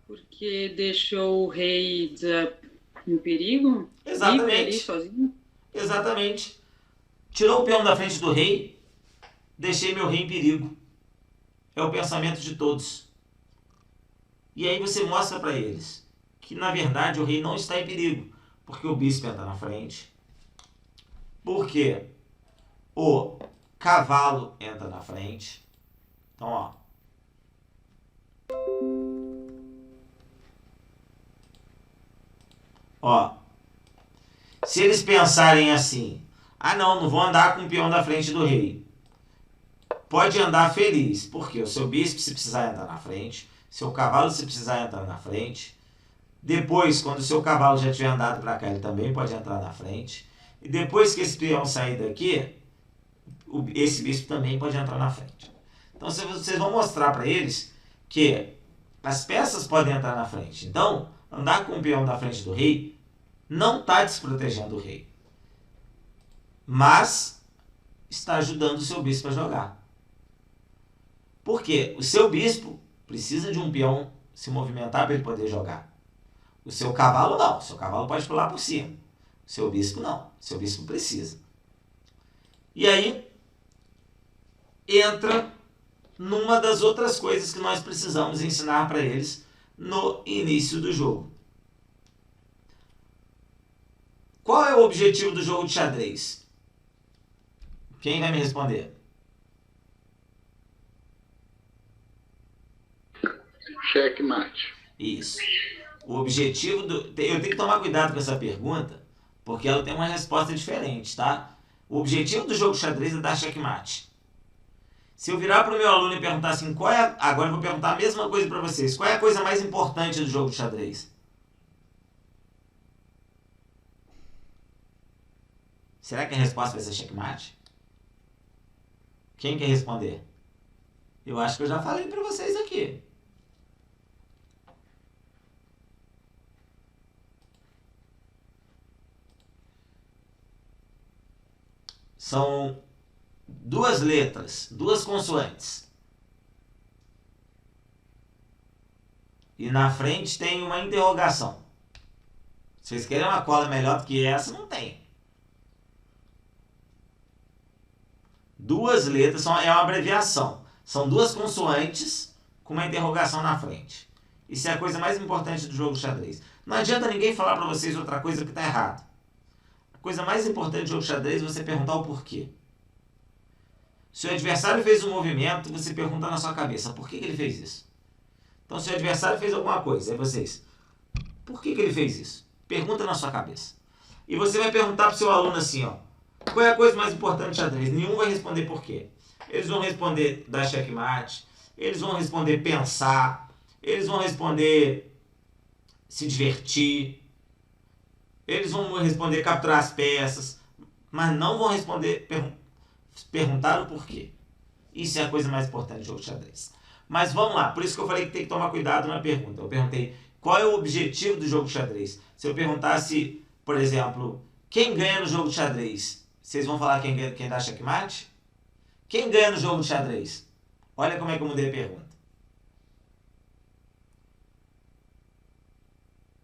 Porque deixou o rei em perigo? Exatamente. Ali, sozinho? Exatamente. Tirou o peão da frente do rei, deixei meu rei em perigo. É o pensamento de todos. E aí você mostra para eles que, na verdade, o rei não está em perigo, porque o bispo está na frente, porque o cavalo entra na frente. Então, ó. Ó. Se eles pensarem assim, ah não vou andar com o peão da frente do rei. Pode andar feliz, porque o seu bispo, se precisar andar na frente, Seu cavalo, se precisar, entrar na frente. Depois, quando o seu cavalo já tiver andado para cá, ele também pode entrar na frente. E depois que esse peão sair daqui, esse bispo também pode entrar na frente. Então vocês vão mostrar para eles que as peças podem entrar na frente. Então, andar com o peão na frente do rei não está desprotegendo o rei, mas está ajudando o seu bispo a jogar. Por quê? O seu bispo precisa de um peão se movimentar para ele poder jogar. O seu cavalo não. O seu cavalo pode pular por cima. O seu bispo não. O seu bispo precisa. E aí entra numa das outras coisas que nós precisamos ensinar para eles no início do jogo. Qual é o objetivo do jogo de xadrez? Quem vai me responder? Checkmate. Isso. O objetivo do... Eu tenho que tomar cuidado com essa pergunta, porque ela tem uma resposta diferente, tá? O objetivo do jogo de xadrez é dar checkmate. Se eu virar para o meu aluno e perguntar assim, qual é... Agora eu vou perguntar a mesma coisa para vocês. Qual é a coisa mais importante do jogo de xadrez? Será que a resposta vai ser checkmate? Quem quer responder? Eu acho que eu já falei para vocês aqui. São duas letras, duas consoantes. E na frente tem uma interrogação. Vocês querem uma cola melhor do que essa? Não tem. Duas letras, é uma abreviação. São duas consoantes com uma interrogação na frente. Isso é a coisa mais importante do jogo de xadrez. Não adianta ninguém falar para vocês outra coisa que está errado. A coisa mais importante do jogo de xadrez é você perguntar o porquê. Se o adversário fez um movimento, você pergunta na sua cabeça, por que ele fez isso? Então, se o adversário fez alguma coisa, aí vocês, por que ele fez isso? Pergunta na sua cabeça. E você vai perguntar para o seu aluno assim, ó, qual é a coisa mais importante do xadrez? Nenhum vai responder por quê. Eles vão responder dar checkmate, eles vão responder pensar, eles vão responder se divertir, eles vão responder capturar as peças, mas não vão responder perguntar o porquê. Isso é a coisa mais importante do jogo de xadrez. Mas vamos lá, por isso que eu falei que tem que tomar cuidado na pergunta. Eu perguntei qual é o objetivo do jogo de xadrez. Se eu perguntasse, por exemplo, quem ganha no jogo de xadrez, vocês vão falar quem dá checkmate? Quem ganha no jogo de xadrez? Olha como é que eu mudei a pergunta.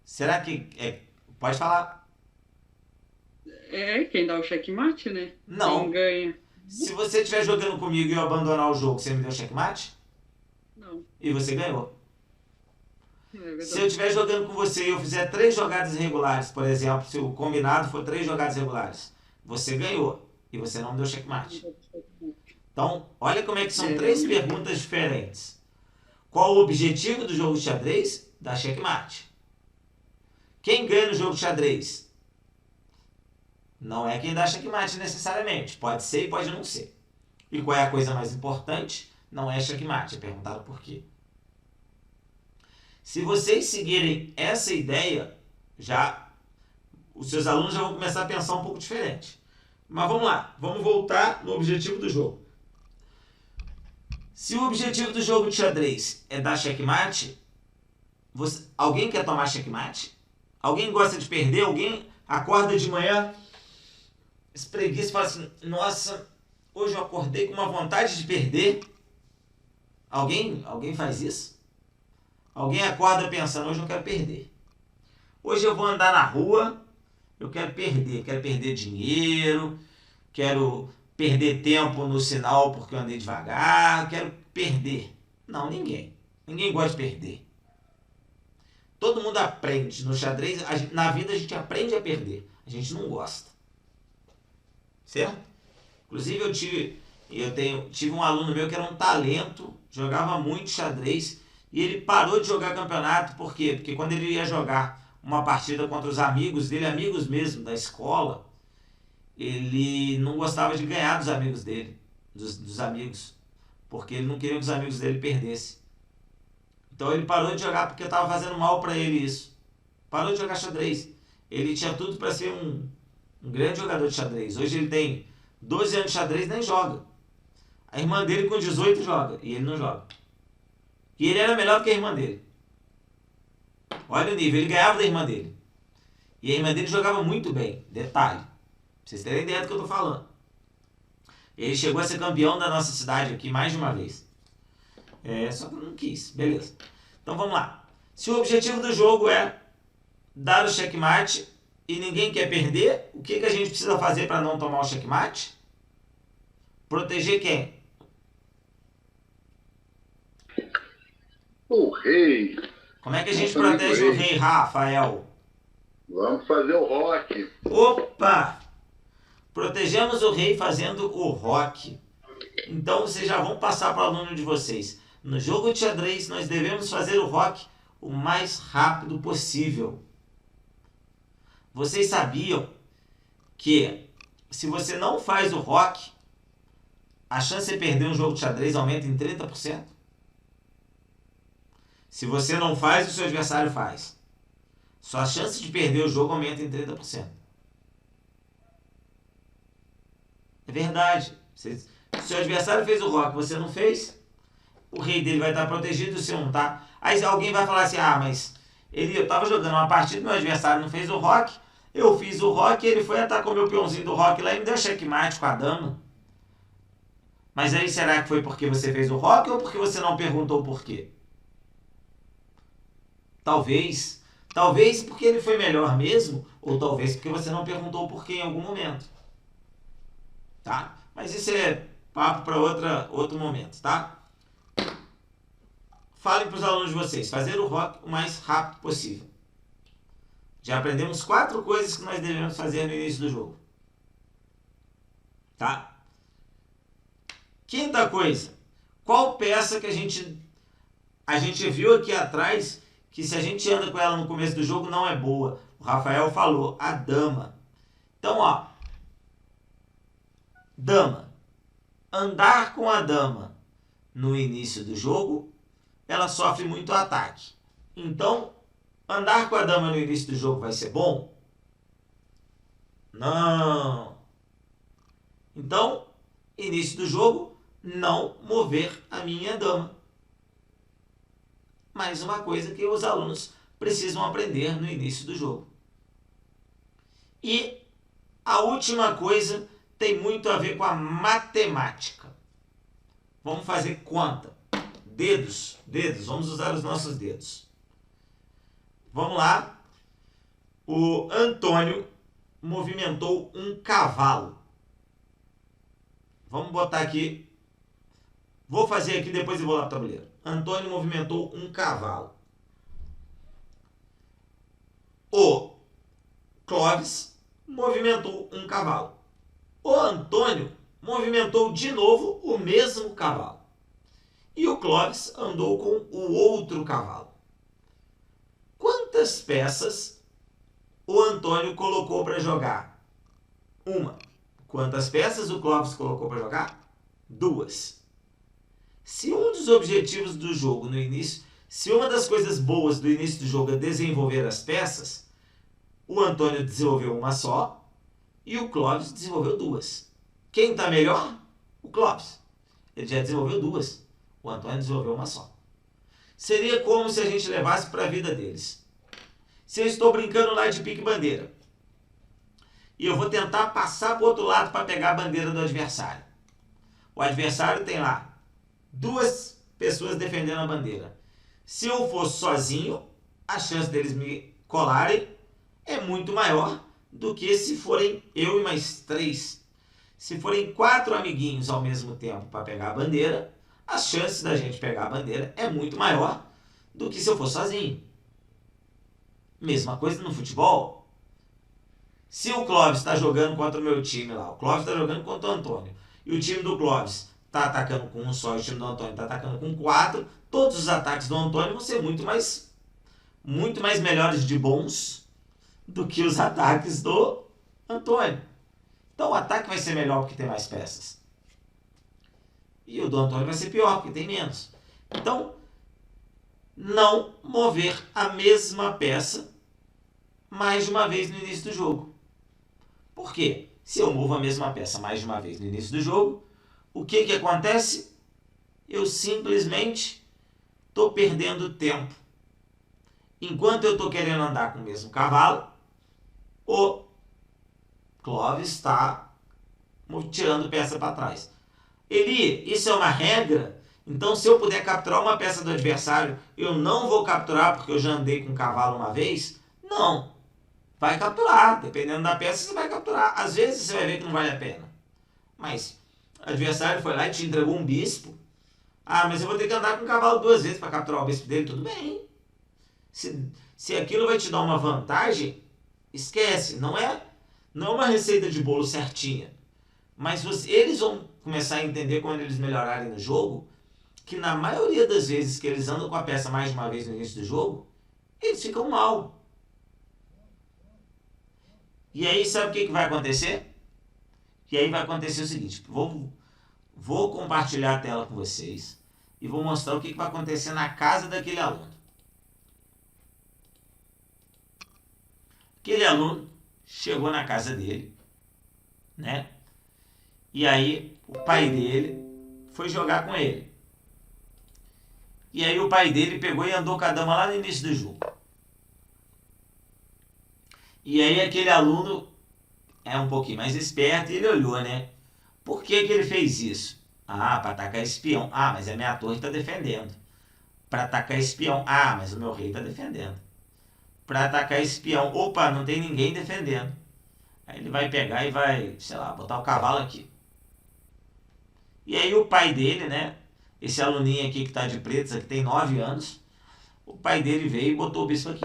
Será que... pode falar. Quem dá o checkmate, né? Não. Quem ganha. Se você estiver jogando comigo e eu abandonar o jogo, você me deu checkmate? Não. E você ganhou. É Se eu estiver jogando com você e eu fizer 3 jogadas regulares, por exemplo, se o combinado for 3 jogadas regulares, você ganhou e você não me deu checkmate. Então, olha como é que são 3 perguntas diferentes. Qual o objetivo do jogo de xadrez? Dar checkmate. Quem ganha no jogo de xadrez? Não é quem dá checkmate necessariamente. Pode ser e pode não ser. E qual é a coisa mais importante? Não é checkmate. É perguntar o porquê. Se vocês seguirem essa ideia, os seus alunos já vão começar a pensar um pouco diferente. Mas vamos lá. Vamos voltar no objetivo do jogo. Se o objetivo do jogo de xadrez é dar checkmate, alguém quer tomar checkmate? Alguém gosta de perder? Alguém acorda de manhã, espreguiça e fala assim, nossa, hoje eu acordei com uma vontade de perder? Alguém faz isso? Alguém acorda pensando, hoje eu quero perder. Hoje eu vou andar na rua, eu quero perder dinheiro, quero perder tempo no sinal porque eu andei devagar, quero perder. Não, ninguém. Ninguém gosta de perder. Todo mundo aprende. No xadrez, na vida a gente aprende a perder. A gente não gosta. Certo? Inclusive eu tive um aluno meu que era um talento, jogava muito xadrez, e ele parou de jogar campeonato. Por quê? Porque quando ele ia jogar uma partida contra os amigos dele, amigos mesmo da escola, ele não gostava de ganhar dos amigos dele, dos amigos, porque ele não queria que os amigos dele perdessem. Então ele parou de jogar porque estava fazendo mal para ele isso. Parou de jogar xadrez. Ele tinha tudo para ser um grande jogador de xadrez. Hoje ele tem 12 anos de xadrez e nem joga. A irmã dele com 18 joga e ele não joga. E ele era melhor do que a irmã dele. Olha o nível, ele ganhava da irmã dele. E a irmã dele jogava muito bem. Detalhe. Pra vocês terem ideia do que eu tô falando. Ele chegou a ser campeão da nossa cidade aqui mais de uma vez. Só que eu não quis. Beleza. Então vamos lá. Se o objetivo do jogo é dar o checkmate e ninguém quer perder, o que a gente precisa fazer para não tomar o checkmate? Proteger quem? O rei. Como é que a gente protege o rei, Rafael? Vamos fazer o rock. Opa! Protegemos o rei fazendo o rock. Então vocês já vão passar para o aluno de vocês. No jogo de xadrez, nós devemos fazer o rock o mais rápido possível. Vocês sabiam que se você não faz o rock, a chance de perder um jogo de xadrez aumenta em 30%? Se você não faz, o seu adversário faz. Sua chance de perder o jogo aumenta em 30%. É verdade. Se o seu adversário fez o rock, você não fez, o rei dele vai estar protegido e o seu não tá. Aí alguém vai falar assim, mas eu estava jogando uma partida, meu adversário não fez o rock, eu fiz o rock, ele foi atacar o meu peãozinho do rock lá e me deu checkmate com a dama. Mas aí será que foi porque você fez o rock ou porque você não perguntou por quê? Talvez porque ele foi melhor mesmo, ou talvez porque você não perguntou por quê em algum momento. Tá? Mas isso é papo para outro momento, tá? Falem para os alunos de vocês, fazer o rock o mais rápido possível. Já aprendemos 4 coisas que nós devemos fazer no início do jogo. Tá? Quinta coisa, qual peça que a gente viu aqui atrás que se a gente anda com ela no começo do jogo não é boa? O Rafael falou, a dama. Então, dama. Andar com a dama no início do jogo, ela sofre muito ataque. Então, andar com a dama no início do jogo vai ser bom? Não. Então, início do jogo, não mover a minha dama. Mais uma coisa que os alunos precisam aprender no início do jogo. E a última coisa tem muito a ver com a matemática. Vamos fazer conta. Dedos, vamos usar os nossos dedos. Vamos lá. O Antônio movimentou um cavalo. Vamos botar aqui. Vou fazer aqui, depois eu vou lá para o tabuleiro. Antônio movimentou um cavalo. O Clóvis movimentou um cavalo. O Antônio movimentou de novo o mesmo cavalo. E o Clóvis andou com o outro cavalo. Quantas peças o Antônio colocou para jogar? 1. Quantas peças o Clóvis colocou para jogar? 2. Se um dos objetivos do jogo no início, se uma das coisas boas do início do jogo é desenvolver as peças, o Antônio desenvolveu uma só e o Clóvis desenvolveu 2. Quem está melhor? O Clóvis. Ele já desenvolveu 2. O Antônio desenvolveu uma só. Seria como se a gente levasse para a vida deles. Se eu estou brincando lá de pique-bandeira e eu vou tentar passar para o outro lado para pegar a bandeira do adversário. O adversário tem lá 2 pessoas defendendo a bandeira. Se eu for sozinho, a chance deles me colarem é muito maior do que se forem eu e mais 3. Se forem 4 amiguinhos ao mesmo tempo para pegar a bandeira, as chances da gente pegar a bandeira é muito maior do que se eu for sozinho. Mesma coisa no futebol. Se o Clóvis está jogando contra o meu time lá, o Clóvis está jogando contra o Antônio, e o time do Clóvis está atacando com 1 só e o time do Antônio está atacando com 4, todos os ataques do Antônio vão ser muito mais melhores de bons do que os ataques do Antônio. Então o ataque vai ser melhor porque tem mais peças. E o do Antônio vai ser pior porque tem menos. Então, não mover a mesma peça mais de uma vez no início do jogo. Por quê? Se eu movo a mesma peça mais de uma vez no início do jogo, o que acontece? Eu simplesmente estou perdendo tempo. Enquanto eu estou querendo andar com o mesmo cavalo, o Clóvis está tirando peça para trás. Eli, isso é uma regra? Então, se eu puder capturar uma peça do adversário, eu não vou capturar porque eu já andei com o cavalo uma vez? Não. Vai capturar. Dependendo da peça, você vai capturar. Às vezes você vai ver que não vale a pena. Mas o adversário foi lá e te entregou um bispo. Ah, mas eu vou ter que andar com o cavalo 2 vezes para capturar o bispo dele. Tudo bem. Se aquilo vai te dar uma vantagem, esquece. Não é uma receita de bolo certinha. Mas eles vão começar a entender quando eles melhorarem no jogo que na maioria das vezes que eles andam com a peça mais de uma vez no início do jogo, eles ficam mal. E aí sabe o que vai acontecer? E aí vai acontecer o seguinte, vou compartilhar a tela com vocês e vou mostrar o que vai acontecer na casa daquele aluno. Aquele aluno chegou na casa dele, né? E aí o pai dele foi jogar com ele. E aí o pai dele pegou e andou com a dama lá no início do jogo. E aí aquele aluno é um pouquinho mais esperto e ele olhou, né? Por que ele fez isso? Ah, para atacar espião. Ah, mas a minha torre está defendendo. Para atacar espião. Ah, mas o meu rei está defendendo. Para atacar espião. Opa, não tem ninguém defendendo. Aí ele vai pegar e vai, sei lá, botar o cavalo aqui. E aí o pai dele, né? Esse aluninho aqui que está de preto, que tem 9 anos, o pai dele veio e botou o bispo aqui.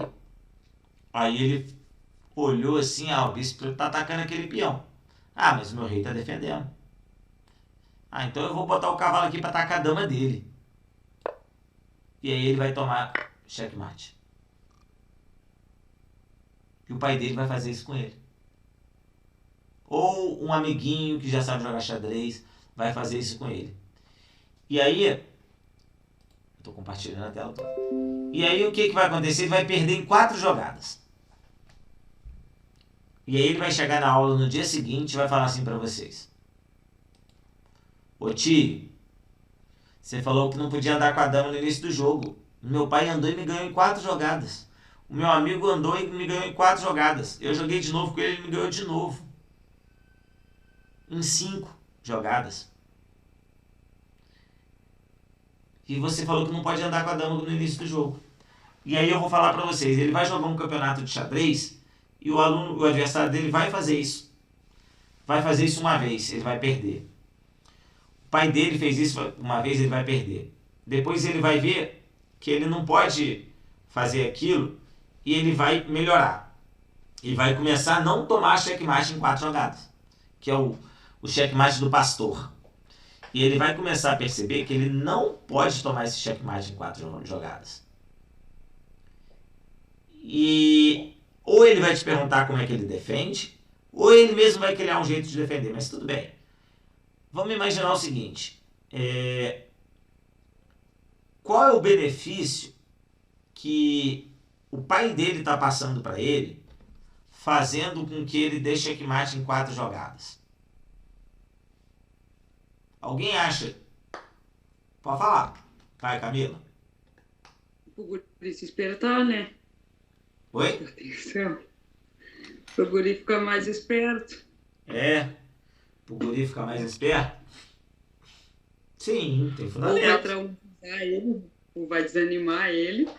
Aí ele olhou assim, o bispo está atacando aquele peão. Ah, mas o meu rei está defendendo. Ah, então eu vou botar o cavalo aqui para atacar a dama dele. E aí ele vai tomar checkmate. E o pai dele vai fazer isso com ele. Ou um amiguinho que já sabe jogar xadrez vai fazer isso com ele. E aí, estou compartilhando a tela toda. E aí o que vai acontecer? Ele vai perder em 4 jogadas. E aí ele vai chegar na aula no dia seguinte e vai falar assim para vocês. Ô tio, você falou que não podia andar com a dama no início do jogo. Meu pai andou e me ganhou em 4 jogadas. O meu amigo andou e me ganhou em 4 jogadas. Eu joguei de novo com ele e ele me ganhou de novo. Em 5 jogadas. E você falou que não pode andar com a dama no início do jogo. E aí eu vou falar para vocês. Ele vai jogar um campeonato de xadrez e o adversário dele vai fazer isso. Vai fazer isso uma vez, ele vai perder. O pai dele fez isso uma vez, ele vai perder. Depois ele vai ver que ele não pode fazer aquilo e ele vai melhorar. E vai começar a não tomar checkmate em 4 jogadas. Que é o checkmate do pastor. E ele vai começar a perceber que ele não pode tomar esse checkmate em 4 jogadas. E ou ele vai te perguntar como é que ele defende, ou ele mesmo vai criar um jeito de defender, mas tudo bem. Vamos imaginar o seguinte, qual é o benefício que o pai dele está passando para ele, fazendo com que ele dê checkmate em 4 jogadas? Alguém acha? Pode falar. Vai, Camila. O guri se espertar, né? Oi? Atenção. O guri fica mais esperto. O guri fica mais esperto? Sim, tem Ou vai fundamento. traumatizar ele, ou vai desanimar ele.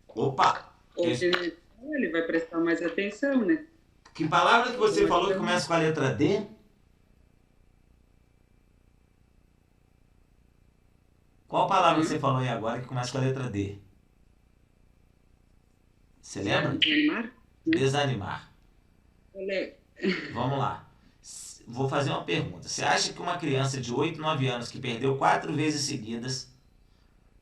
Opa! Ou ele vai prestar mais atenção, né? Que palavra que você falou que começa com a letra D? Qual palavra que você falou aí agora que começa com a letra D? Você lembra? Desanimar? Desanimar. Olha, Vamos lá. Vou fazer uma pergunta. Você acha que uma criança de 8, 9 anos que perdeu 4 vezes seguidas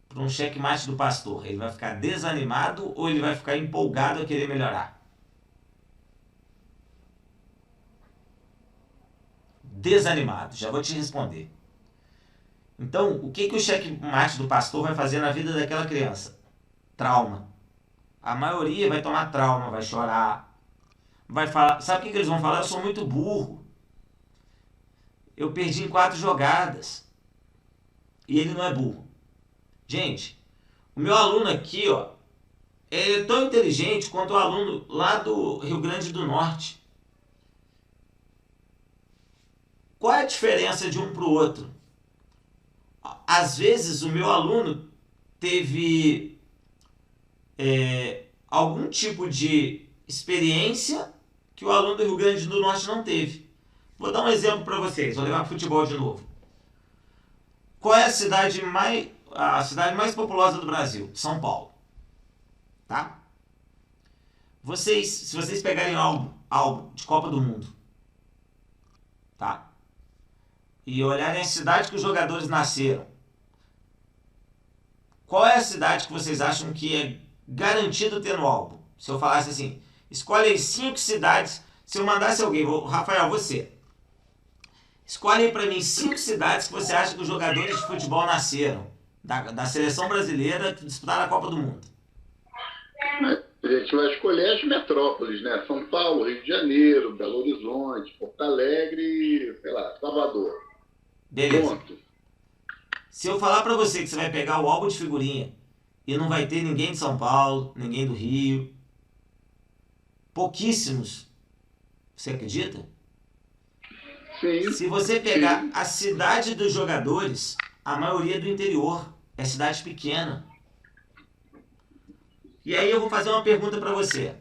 para um checkmate do pastor, ele vai ficar desanimado ou ele vai ficar empolgado a querer melhorar? Desanimado. Já vou te responder. Então, o que o checkmate do pastor vai fazer na vida daquela criança? trauma. A maioria vai tomar trauma, vai chorar, vai falar. Sabe o que eles vão falar? Eu sou muito burro. Eu perdi em 4 jogadas. E ele não é burro. Gente, o meu aluno aqui, ó, é tão inteligente quanto o aluno lá do Rio Grande do Norte. Qual é a diferença de um para o outro? Às vezes o meu aluno teve algum tipo de experiência que o aluno do Rio Grande do Norte não teve. Vou dar um exemplo para vocês, vou levar futebol de novo. Qual é a cidade mais populosa do Brasil? São Paulo. Tá? Se vocês pegarem álbum de Copa do Mundo, tá? E olharem a cidade que os jogadores nasceram, qual é a cidade que vocês acham que é garantido ter no álbum? Se eu falasse assim, escolhe aí 5 cidades, se eu mandasse alguém, Rafael, você, escolhe aí pra mim 5 cidades que você acha que os jogadores de futebol nasceram, da seleção brasileira que disputaram a Copa do Mundo. A gente vai escolher as metrópoles, né? São Paulo, Rio de Janeiro, Belo Horizonte, Porto Alegre, sei lá, Salvador. Beleza. Pronto. Se eu falar pra você que você vai pegar o álbum de figurinha e não vai ter ninguém de São Paulo, ninguém do Rio, pouquíssimos, você acredita? Sim. Se você pegar a cidade dos jogadores, a maioria é do interior, é cidade pequena. E aí eu vou fazer uma pergunta para você.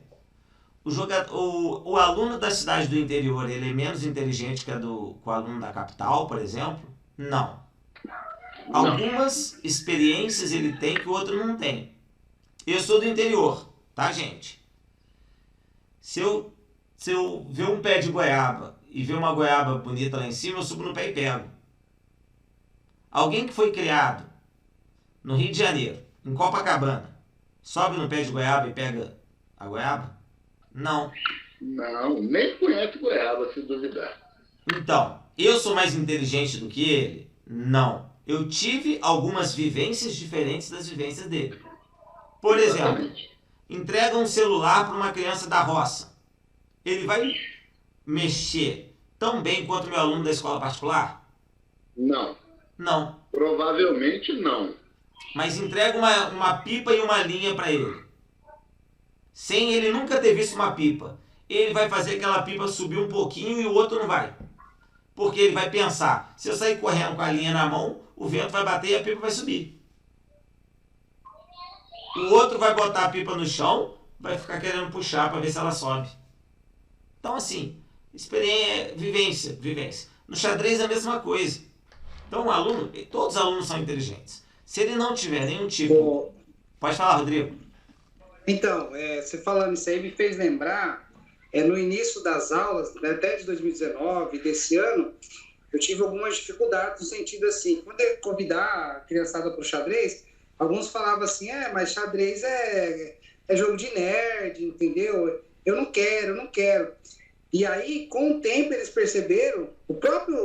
O aluno da cidade do interior, ele é menos inteligente que o aluno da capital, por exemplo? Não. Algumas experiências ele tem que o outro não tem. Eu sou do interior, tá, gente? Se eu ver um pé de goiaba e ver uma goiaba bonita lá em cima, eu subo no pé e pego. Alguém que foi criado no Rio de Janeiro, em Copacabana, sobe no pé de goiaba e pega a goiaba? Não. Não, nem conhece goiaba, se duvidar. Então, eu sou mais inteligente do que ele? Não. Eu tive algumas vivências diferentes das vivências dele. Por exemplo, Exatamente. entrega um celular para uma criança da roça. Ele vai mexer tão bem quanto o meu aluno da escola particular? Não. Não. Provavelmente não. Mas entrega uma pipa e uma linha para ele. Sem ele nunca ter visto uma pipa. Ele vai fazer aquela pipa subir um pouquinho e o outro não vai. Porque ele vai pensar, se eu sair correndo com a linha na mão, o vento vai bater e a pipa vai subir. O outro vai botar a pipa no chão, vai ficar querendo puxar para ver se ela sobe. Então assim, experiência, vivência. No xadrez é a mesma coisa. Então o aluno, todos os alunos são inteligentes. Se ele não tiver nenhum tipo... Pode falar, Rodrigo. Então, você falando isso aí me fez lembrar, no início das aulas, né, até de 2019, desse ano, eu tive algumas dificuldades no sentido assim, quando eu convidar a criançada para o xadrez, alguns falavam assim, mas xadrez é jogo de nerd, entendeu? Eu não quero. E aí, com o tempo, eles perceberam,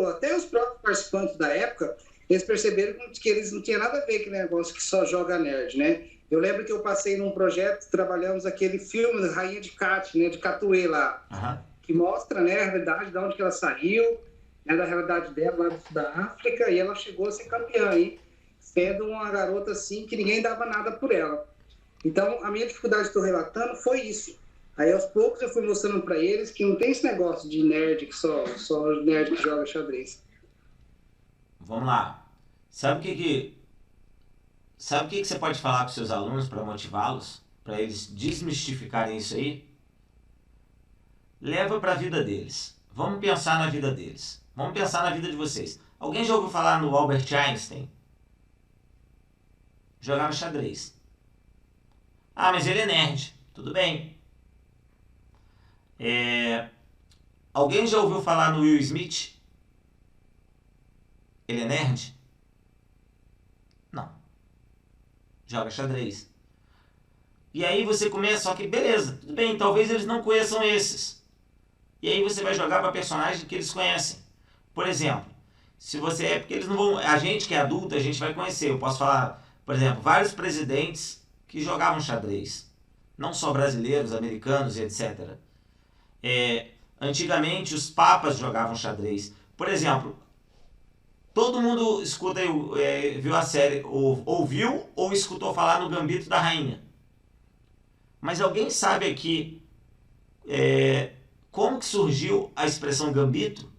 até os próprios participantes da época, eles perceberam que eles não tinham nada a ver com aquele negócio que só joga nerd, né? Eu lembro que eu passei num projeto, trabalhamos aquele filme Rainha de Cat, né, de Catuê lá, que mostra, né, a realidade de onde que ela saiu, né, da realidade dela lá da África, e ela chegou a ser campeã, hein? Sendo uma garota assim que ninguém dava nada por ela. Então, a minha dificuldade que estou relatando foi isso. Aí, aos poucos, eu fui mostrando para eles que não tem esse negócio de nerd, que só nerd que joga xadrez. Vamos lá. Sabe o que você pode falar para os seus alunos para motivá-los? Para eles desmistificarem isso aí? Leva para a vida deles. Vamos pensar na vida deles. Vamos pensar na vida de vocês. Alguém já ouviu falar no Albert Einstein? Jogava xadrez. Ah, mas ele é nerd. Tudo bem. Alguém já ouviu falar no Will Smith? Ele é nerd? Não. Joga xadrez. E aí você começa, só que beleza, tudo bem, talvez eles não conheçam esses. E aí você vai jogar para personagens que eles conhecem. Por exemplo, se você porque eles não vão, a gente que é adulto, a gente vai conhecer. Eu posso falar, por exemplo, vários presidentes que jogavam xadrez. Não só brasileiros, americanos e etc. Antigamente os papas jogavam xadrez. Por exemplo, todo mundo escuta, viu a série, ouviu ou escutou falar no Gambito da Rainha. Mas alguém sabe aqui como que surgiu a expressão gambito?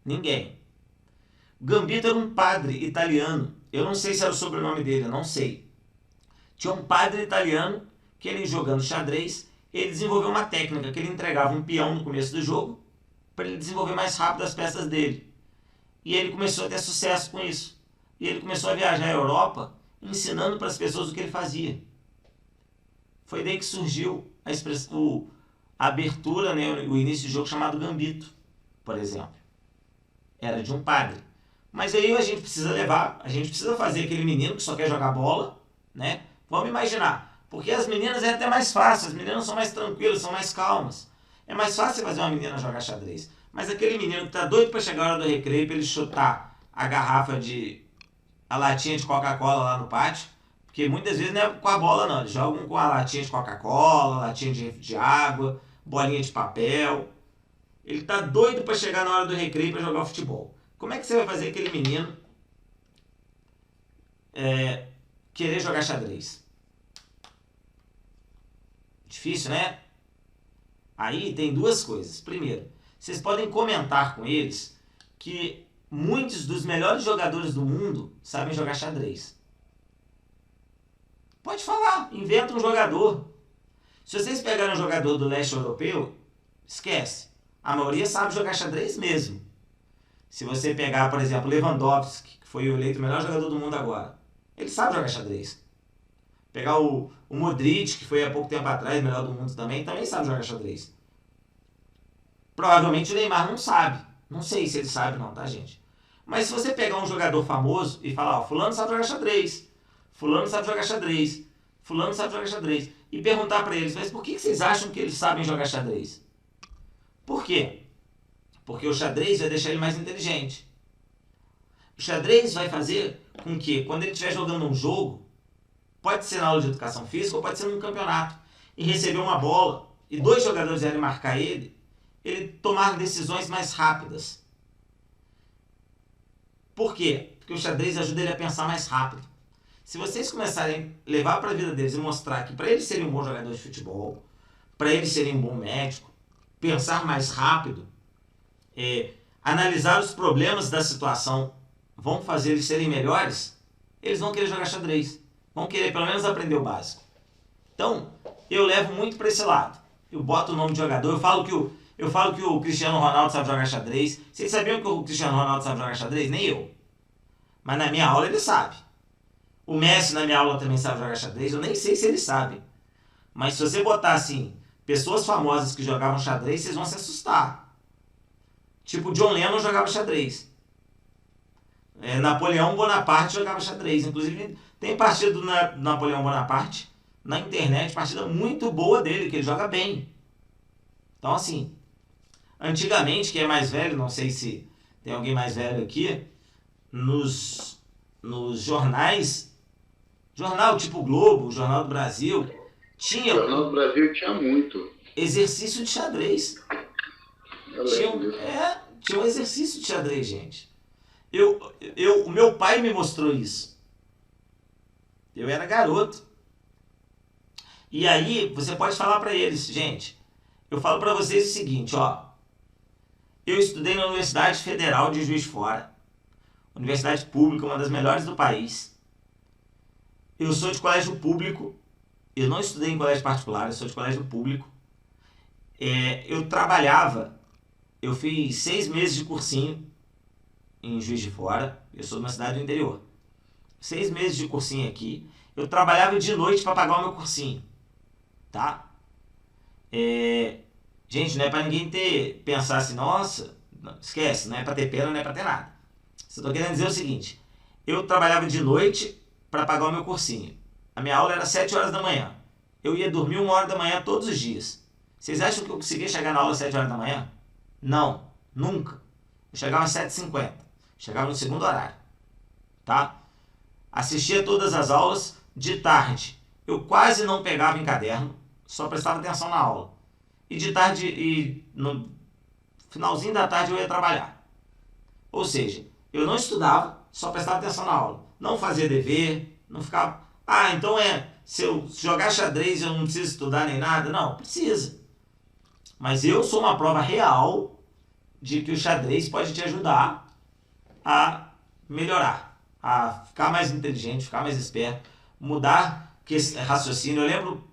Ninguém. Gambito era um padre italiano. Eu não sei se era o sobrenome dele, eu não sei. Tinha um padre italiano que ele, jogando xadrez, ele desenvolveu uma técnica que ele entregava um peão no começo do jogo para ele desenvolver mais rápido as peças dele. E ele começou a ter sucesso com isso. E ele começou a viajar à Europa ensinando para as pessoas o que ele fazia. Foi daí que surgiu a abertura, né, o início de jogo chamado Gambito, por exemplo. Era de um padre. Mas aí a gente precisa fazer aquele menino que só quer jogar bola, né? Vamos imaginar. Porque as meninas é até mais fácil, as meninas são mais tranquilas, são mais calmas. É mais fácil fazer uma menina jogar xadrez. Mas aquele menino que tá doido para chegar a hora do recreio, para ele chutar a latinha de Coca-Cola lá no pátio, porque muitas vezes não é com a bola não, eles jogam com a latinha de Coca-Cola, latinha de água, bolinha de papel. Ele tá doido para chegar na hora do recreio para jogar futebol. Como é que você vai fazer aquele menino querer jogar xadrez? Difícil, né? Aí tem duas coisas. Primeiro, vocês podem comentar com eles que muitos dos melhores jogadores do mundo sabem jogar xadrez. Pode falar, inventa um jogador. Se vocês pegarem um jogador do leste europeu, esquece. A maioria sabe jogar xadrez mesmo. Se você pegar, por exemplo, Lewandowski, que foi eleito o melhor jogador do mundo agora, ele sabe jogar xadrez. Pegar o Modric, que foi há pouco tempo atrás o melhor do mundo também sabe jogar xadrez. Provavelmente o Neymar não sabe. Não sei se ele sabe não, tá, gente? Mas se você pegar um jogador famoso e falar, ó, fulano sabe jogar xadrez, fulano sabe jogar xadrez, fulano sabe jogar xadrez, e perguntar pra eles, mas por que vocês acham que eles sabem jogar xadrez? Por quê? Porque o xadrez vai deixar ele mais inteligente. O xadrez vai fazer com que, quando ele estiver jogando um jogo, pode ser na aula de educação física ou pode ser num campeonato, e receber uma bola, e dois jogadores vierem marcar ele tomar decisões mais rápidas. Por quê? Porque o xadrez ajuda ele a pensar mais rápido. Se vocês começarem a levar para a vida deles e mostrar que para eles serem um bom jogador de futebol, para eles serem um bom médico, pensar mais rápido, analisar os problemas da situação, vão fazer eles serem melhores, eles vão querer jogar xadrez. Vão querer pelo menos aprender o básico. Então, eu levo muito para esse lado. Eu boto o nome de jogador, eu falo que o Cristiano Ronaldo sabe jogar xadrez. Vocês sabiam que o Cristiano Ronaldo sabe jogar xadrez? Nem eu. Mas na minha aula ele sabe. O Messi na minha aula também sabe jogar xadrez. Eu nem sei se ele sabe. Mas se você botar assim, pessoas famosas que jogavam xadrez, vocês vão se assustar. Tipo, John Lennon jogava xadrez. Napoleão Bonaparte jogava xadrez. Inclusive, tem partida do Napoleão Bonaparte na internet, partida muito boa dele, que ele joga bem. Então, assim, antigamente, quem é mais velho, não sei se tem alguém mais velho aqui, nos jornais, jornal tipo Globo, Jornal do Brasil, tinha... Jornal do Brasil tinha muito. Exercício de xadrez. Tinha um exercício de xadrez, gente. O meu pai me mostrou isso. Eu era garoto. E aí, você pode falar para eles, gente, eu falo para vocês o seguinte, ó. Eu estudei na Universidade Federal de Juiz de Fora. Universidade pública, uma das melhores do país. Eu sou de colégio público. Eu não estudei em colégio particular, eu sou de colégio público. Eu trabalhava, eu fiz 6 meses de cursinho em Juiz de Fora. Eu sou de uma cidade do interior. 6 meses de cursinho aqui. Eu trabalhava de noite para pagar o meu cursinho. Tá? Gente, não é para ninguém pensar assim, nossa, não, esquece, não é para ter pena, não é para ter nada. Só tô querendo dizer o seguinte, eu trabalhava de noite para pagar o meu cursinho. A minha aula era 7 horas da manhã. Eu ia dormir 1 hora da manhã todos os dias. Vocês acham que eu conseguia chegar na aula às 7 horas da manhã? Não, nunca. Eu chegava às 7h50. Chegava no segundo horário. Tá? assistia todas as aulas. De tarde, eu quase não pegava em caderno, só prestava atenção na aula. E de tarde, e no finalzinho da tarde eu ia trabalhar. Ou seja, eu não estudava, só prestava atenção na aula. Não fazia dever, não ficava... então se eu jogar xadrez eu não preciso estudar nem nada. Não, precisa. Mas eu sou uma prova real de que o xadrez pode te ajudar a melhorar, a ficar mais inteligente, ficar mais esperto, mudar raciocínio. Eu lembro,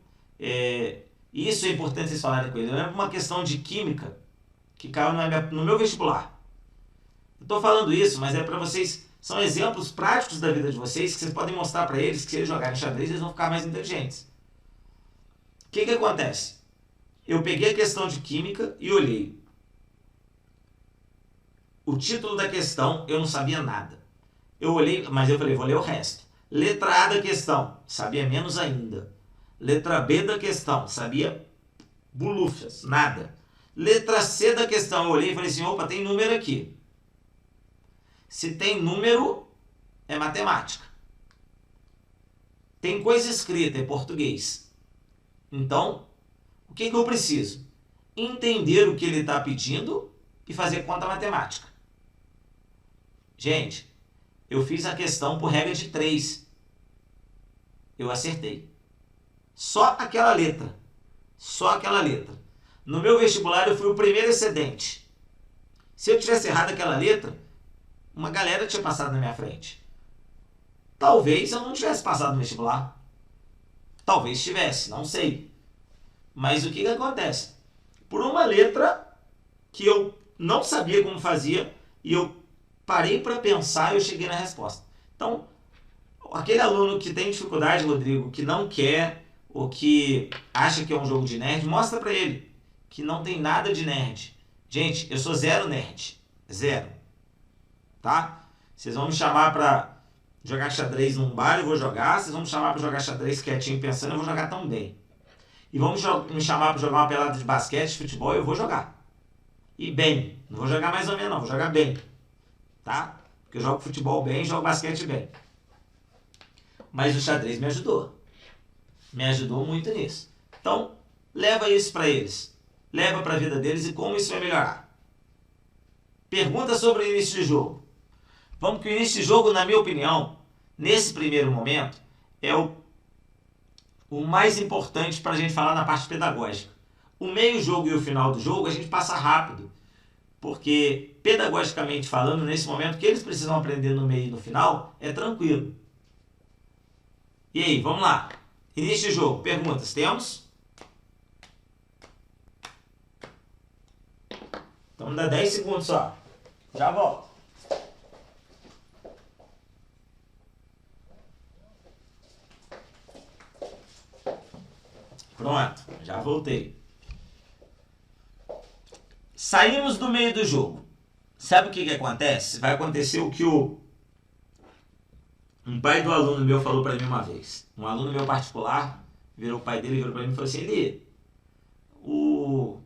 isso é importante vocês falarem com ele, eu lembro uma questão de química que caiu no meu vestibular. Eu estou falando isso, mas é para vocês, são exemplos práticos da vida de vocês que vocês podem mostrar para eles que se eles jogarem xadrez eles vão ficar mais inteligentes. O que acontece? Eu peguei a questão de química e olhei. O título da questão eu não sabia nada. Eu olhei, mas eu falei, vou ler o resto. Letra A da questão, sabia menos ainda. Letra B da questão, sabia bulufas, nada. Letra C da questão, eu olhei e falei assim, opa, tem número aqui. Se tem número, é matemática. Tem coisa escrita, é português. Então, o que eu preciso? Entender o que ele está pedindo e fazer conta matemática. Gente, eu fiz a questão por regra de 3. Eu acertei. Só aquela letra. Só aquela letra. No meu vestibular eu fui o primeiro excedente. Se eu tivesse errado aquela letra, uma galera tinha passado na minha frente. Talvez eu não tivesse passado no vestibular. Talvez tivesse, não sei. Mas o que acontece? Por uma letra que eu não sabia como fazia e eu parei para pensar e eu cheguei na resposta. Então, aquele aluno que tem dificuldade, Rodrigo, que não quer ou que acha que é um jogo de nerd, mostra para ele que não tem nada de nerd. Gente, eu sou zero nerd. Zero. Tá? Vocês vão me chamar para jogar xadrez num bar, eu vou jogar. Vocês vão me chamar para jogar xadrez quietinho pensando, eu vou jogar também. E vão me chamar para jogar uma pelada de basquete, de futebol, eu vou jogar. E bem. Não vou jogar mais ou menos, não. Vou jogar bem. Tá? Porque eu jogo futebol bem, jogo basquete bem. Mas o xadrez me ajudou. Me ajudou muito nisso. Então, leva isso para eles. Leva para a vida deles e como isso vai melhorar. Pergunta sobre o início de jogo. Vamos que o início de jogo, na minha opinião, nesse primeiro momento, é o mais importante para a gente falar na parte pedagógica. O meio-jogo e o final do jogo a gente passa rápido. Porque, pedagogicamente falando, nesse momento, o que eles precisam aprender no meio e no final é tranquilo. E aí, vamos lá. Início de jogo. Perguntas, temos? Então dá 10 segundos só. Já volto. Pronto, já voltei. Saímos do meio do jogo. Sabe o que acontece? Vai acontecer o que um pai do aluno meu falou para mim uma vez. Um aluno meu particular virou o pai dele, virou para mim e falou assim: Eli, o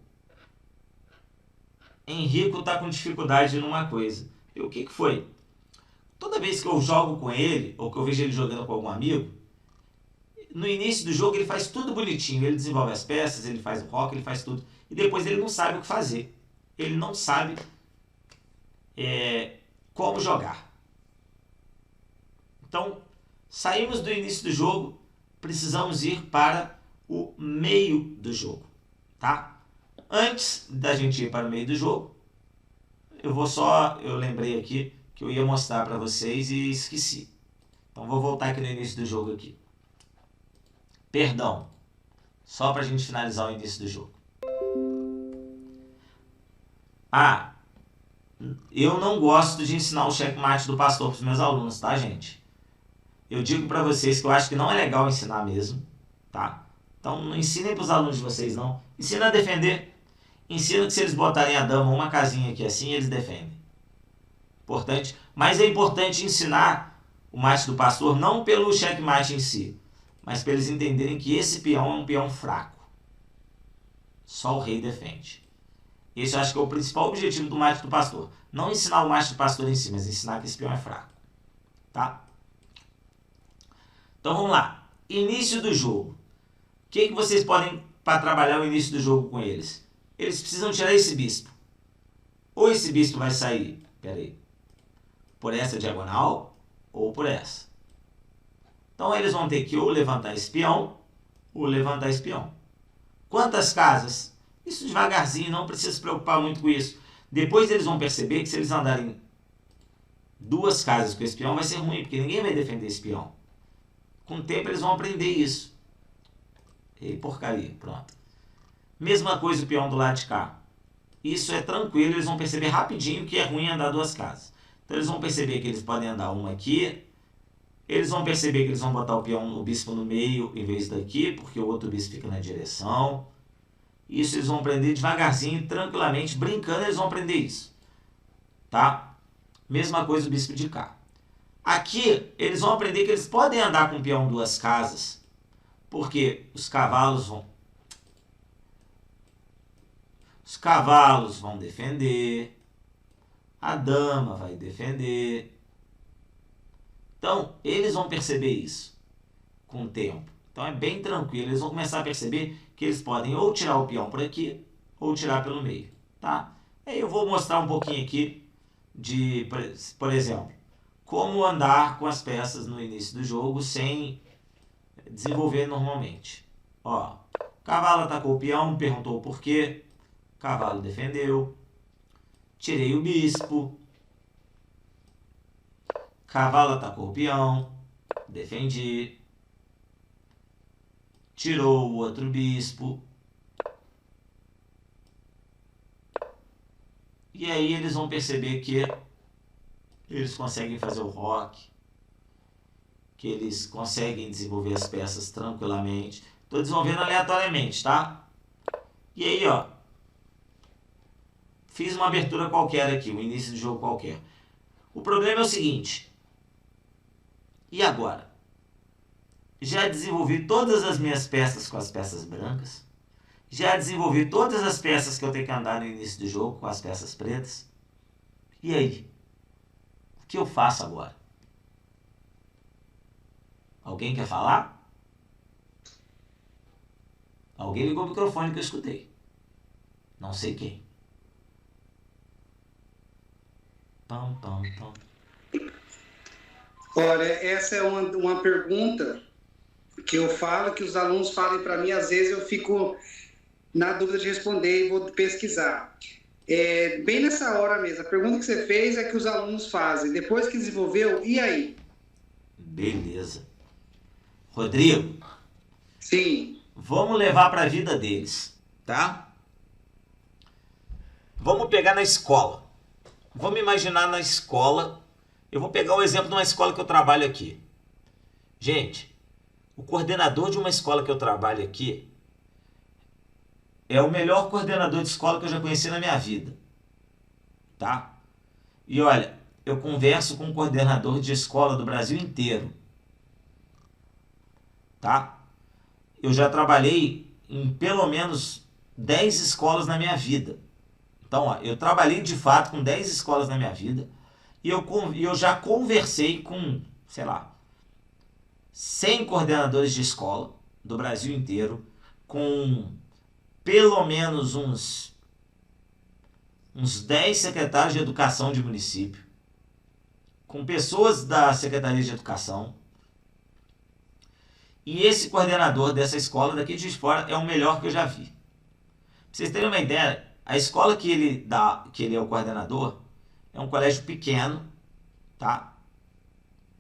Henrico tá com dificuldade numa coisa. O que foi? Toda vez que eu jogo com ele, ou que eu vejo ele jogando com algum amigo, no início do jogo ele faz tudo bonitinho. Ele desenvolve as peças, ele faz o rock, ele faz tudo. E depois ele não sabe o que fazer. Ele não sabe como jogar. Então, saímos do início do jogo, precisamos ir para o meio do jogo, tá? Antes da gente ir para o meio do jogo, eu lembrei aqui que eu ia mostrar para vocês e esqueci. Então, vou voltar aqui no início do jogo aqui. Perdão, só para a gente finalizar o início do jogo. Eu não gosto de ensinar o checkmate do pastor para os meus alunos, tá, gente? Eu digo para vocês que eu acho que não é legal ensinar mesmo, tá? Então não ensinem para os alunos de vocês, não. Ensina a defender. Ensina que se eles botarem a dama uma casinha aqui assim, eles defendem. Importante. Mas é importante ensinar o mate do pastor não pelo checkmate em si, mas para eles entenderem que esse peão é um peão fraco. Só o rei defende. Esse eu acho que é o principal objetivo do mate do pastor. Não ensinar o mate do pastor em si, mas ensinar que esse peão é fraco. Tá? Então vamos lá. Início do jogo. O que vocês podem para trabalhar o início do jogo com eles? Eles precisam tirar esse bispo. Ou esse bispo vai sair, por essa diagonal ou por essa. Então eles vão ter que ou levantar esse peão ou levantar esse peão. Quantas casas? Isso devagarzinho, não precisa se preocupar muito com isso. Depois eles vão perceber que se eles andarem 2 casas com esse peão vai ser ruim, porque ninguém vai defender esse peão. Com o tempo eles vão aprender isso. E porcaria, pronto. Mesma coisa o peão do lado de cá. Isso é tranquilo, eles vão perceber rapidinho que é ruim andar 2 casas. Então eles vão perceber que eles podem andar uma aqui. Eles vão perceber que eles vão botar o bispo no meio em vez daqui, porque o outro bispo fica na direção. Isso eles vão aprender devagarzinho, tranquilamente, brincando eles vão aprender isso. Tá? Mesma coisa o bispo de cá. Aqui eles vão aprender que eles podem andar com o peão 2 casas, porque os cavalos vão defender, a dama vai defender. Então, eles vão perceber isso com o tempo. Então, é bem tranquilo. Eles vão começar a perceber que eles podem ou tirar o peão por aqui, ou tirar pelo meio. Tá? Aí eu vou mostrar um pouquinho aqui de, por exemplo, como andar com as peças no início do jogo sem desenvolver normalmente. Ó, cavalo atacou o peão, perguntou por quê. Cavalo defendeu. Tirei o bispo. Cavalo atacou o peão. Defendi. Tirou o outro bispo. E aí eles vão perceber que eles conseguem fazer o roque. Que eles conseguem desenvolver as peças tranquilamente. Estou desenvolvendo aleatoriamente, tá? E aí, ó. Fiz uma abertura qualquer aqui, um início de jogo qualquer. O problema é o seguinte. E agora? Já desenvolvi todas as minhas peças com as peças brancas. Já desenvolvi todas as peças que eu tenho que andar no início do jogo com as peças pretas. E aí? O que eu faço agora? Alguém quer falar? Alguém ligou o microfone que eu escutei. Não sei quem. Pam, pam, pam. Olha, essa é uma pergunta que eu falo, que os alunos falam para mim, às vezes eu fico na dúvida de responder e vou pesquisar. Bem nessa hora mesmo, a pergunta que você fez é que os alunos fazem, depois que desenvolveu, e aí? Beleza. Rodrigo? Sim. Vamos levar para a vida deles, tá? Vamos pegar na escola. Vamos imaginar na escola. Eu vou pegar o exemplo de uma escola que eu trabalho aqui. Gente, o coordenador de uma escola que eu trabalho aqui é o melhor coordenador de escola que eu já conheci na minha vida. Tá? E olha, eu converso com um coordenador de escola do Brasil inteiro. Tá? Eu já trabalhei em pelo menos 10 escolas na minha vida. Então, ó, eu trabalhei de fato com 10 escolas na minha vida e eu já conversei com, sei lá, 100 coordenadores de escola do Brasil inteiro, com pelo menos uns 10 secretários de educação de município, com pessoas da Secretaria de Educação. E esse coordenador dessa escola daqui de fora é o melhor que eu já vi. Pra vocês terem uma ideia, a escola que ele é o coordenador, é um colégio pequeno, tá?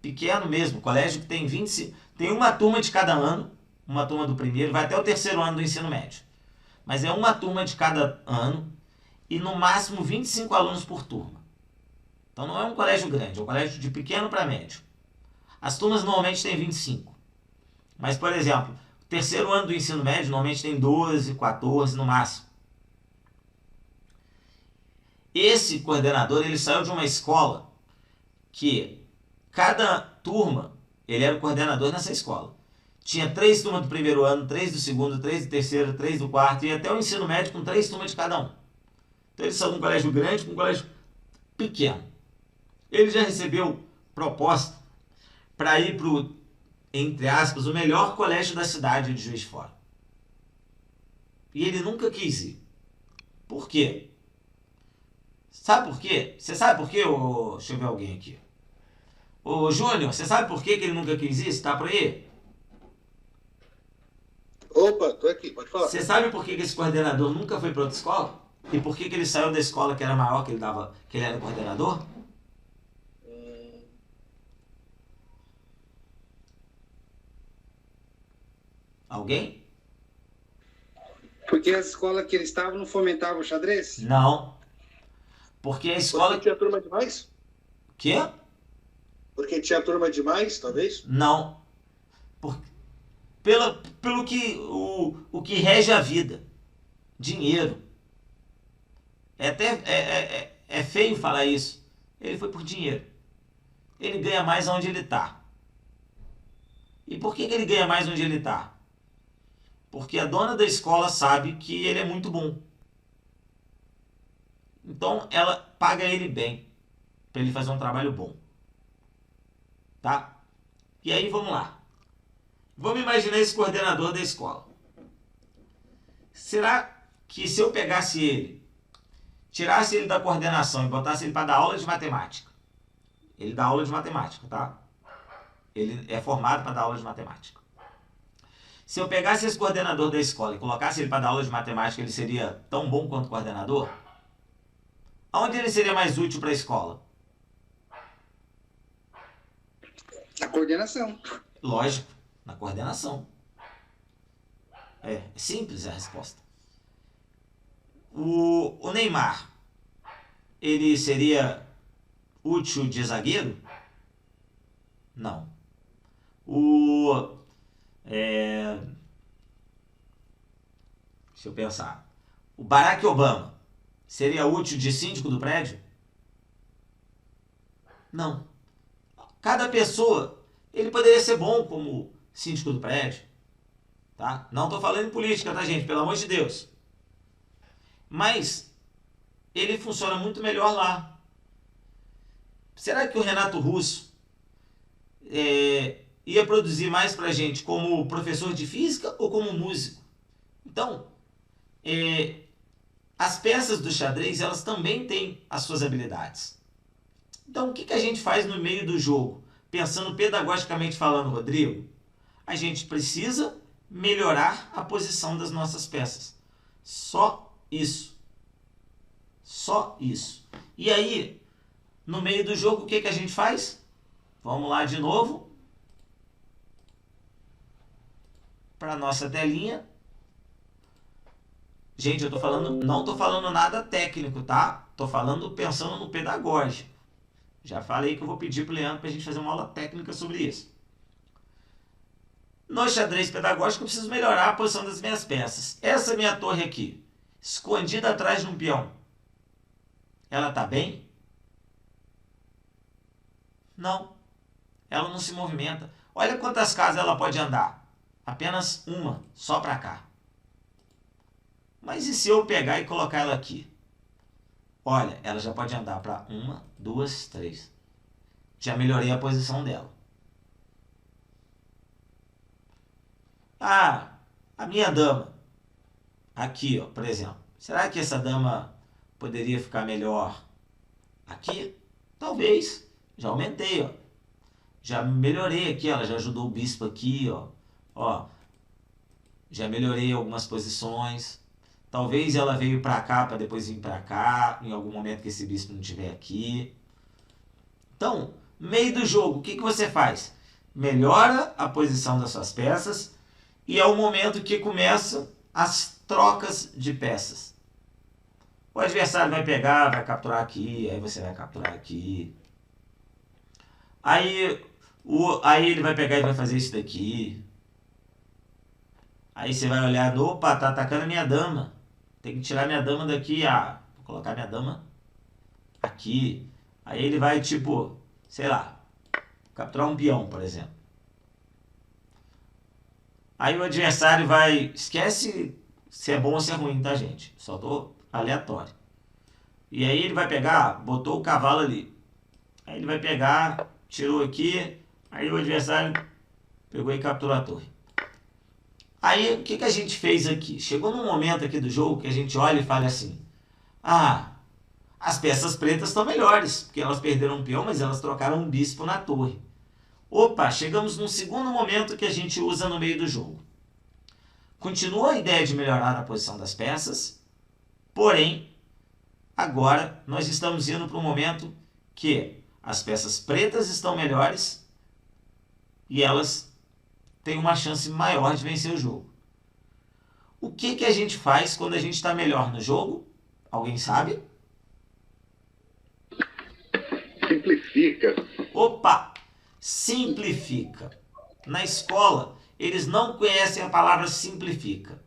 Pequeno mesmo, colégio que tem tem uma turma de cada ano, uma turma do primeiro, vai até o 3º ano do ensino médio. Mas é uma turma de cada ano e no máximo 25 alunos por turma. Então não é um colégio grande, é um colégio de pequeno para médio. As turmas normalmente têm 25. Mas, por exemplo, o 3º ano do ensino médio normalmente tem 12, 14 no máximo. Esse coordenador, ele saiu de uma escola que cada turma, ele era o coordenador nessa escola. Tinha 3 turmas do primeiro ano, 3 do segundo, 3 do terceiro, 3 do quarto e até o ensino médio com 3 turmas de cada um. Então ele saiu de um colégio grande para um colégio pequeno. Ele já recebeu proposta para ir para o entre aspas, o melhor colégio da cidade de Juiz de Fora. E ele nunca quis ir. Por quê? Sabe por quê? Você sabe por quê? Deixa eu ver alguém aqui. Ô, Júnior, você sabe por quê que ele nunca quis ir? Você tá por aí? Opa, tô aqui, pode falar. Você sabe por que que esse coordenador nunca foi para outra escola? E por que que ele saiu da escola que era maior, que ele era coordenador? Alguém? Porque a escola que eles estavam não fomentava o xadrez? Não. Porque a escola... Porque tinha turma demais? Quê? Porque tinha turma demais, talvez? Não. Pelo que o que rege a vida. Dinheiro. É feio falar isso. Ele foi por dinheiro. Ele ganha mais onde ele está. E por que que ele ganha mais onde ele está? Porque a dona da escola sabe que ele é muito bom. Então ela paga ele bem. Para ele fazer um trabalho bom. Tá? E aí vamos lá. Vamos imaginar esse coordenador da escola. Será que se eu pegasse ele, tirasse ele da coordenação e botasse ele para dar aula de matemática? Ele dá aula de matemática, tá? Ele é formado para dar aula de matemática. Se eu pegasse esse coordenador da escola e colocasse ele para dar aula de matemática, ele seria tão bom quanto coordenador? Aonde ele seria mais útil para a escola? A coordenação. Lógico, na coordenação. É simples a resposta. O Neymar, ele seria útil de zagueiro? Não. Deixa eu pensar. O Barack Obama seria útil de síndico do prédio? Não. Cada pessoa, ele poderia ser bom como síndico do prédio. Tá? Não estou falando em política, tá, gente? Pelo amor de Deus. Mas ele funciona muito melhor lá. Será que o Renato Russo ia produzir mais pra gente como professor de física ou como músico? Então, as peças do xadrez, elas também têm as suas habilidades. Então, o que a gente faz no meio do jogo? Pensando pedagogicamente falando, Rodrigo, a gente precisa melhorar a posição das nossas peças. Só isso. Só isso. E aí, no meio do jogo, o que a gente faz? Vamos lá de novo. Para nossa telinha. Gente, não estou falando nada técnico, tá? Estou falando pensando no pedagógico. Já falei que eu vou pedir para o Leandro para a gente fazer uma aula técnica sobre isso. No xadrez pedagógico, eu preciso melhorar a posição das minhas peças. Essa minha torre aqui, escondida atrás de um peão, ela está bem? Não. Ela não se movimenta. Olha quantas casas ela pode andar. Apenas uma, só para cá. Mas e se eu pegar e colocar ela aqui? Olha, ela já pode andar para 1, 2, 3. Já melhorei a posição dela. Ah, a minha dama. Aqui, ó, por exemplo. Será que essa dama poderia ficar melhor aqui? Talvez. Já aumentei, ó. Já melhorei aqui, ela já ajudou o bispo aqui, ó. Ó. Já melhorei algumas posições. Talvez ela veio para cá para depois vir para cá, em algum momento que esse bispo não estiver aqui. Então, no meio do jogo, o que você faz? Melhora a posição das suas peças e é o momento que começam as trocas de peças. O adversário vai pegar, vai capturar aqui, aí você vai capturar aqui. Aí ele vai pegar e vai fazer isso daqui. Aí você vai olhar, opa, tá atacando a minha dama. Tem que tirar minha dama daqui, vou colocar minha dama aqui. Aí ele vai, tipo, sei lá, capturar um peão, por exemplo. Aí o adversário vai, esquece se é bom ou se é ruim, tá, gente? Só tô aleatório. E aí ele vai pegar, botou o cavalo ali. Aí ele vai pegar, tirou aqui, aí o adversário Pegou e capturou a torre. Aí, o que a gente fez aqui? Chegou num momento aqui do jogo que a gente olha e fala assim: ah, as peças pretas estão melhores, porque elas perderam um peão, mas elas trocaram um bispo na torre. Opa, chegamos num segundo momento que a gente usa no meio do jogo. Continua a ideia de melhorar a posição das peças, porém, agora nós estamos indo para um momento que as peças pretas estão melhores e elas têm uma chance maior de vencer o jogo. O que a gente faz quando a gente está melhor no jogo? Alguém sabe? Simplifica. Opa! Simplifica. Na escola, eles não conhecem a palavra simplifica.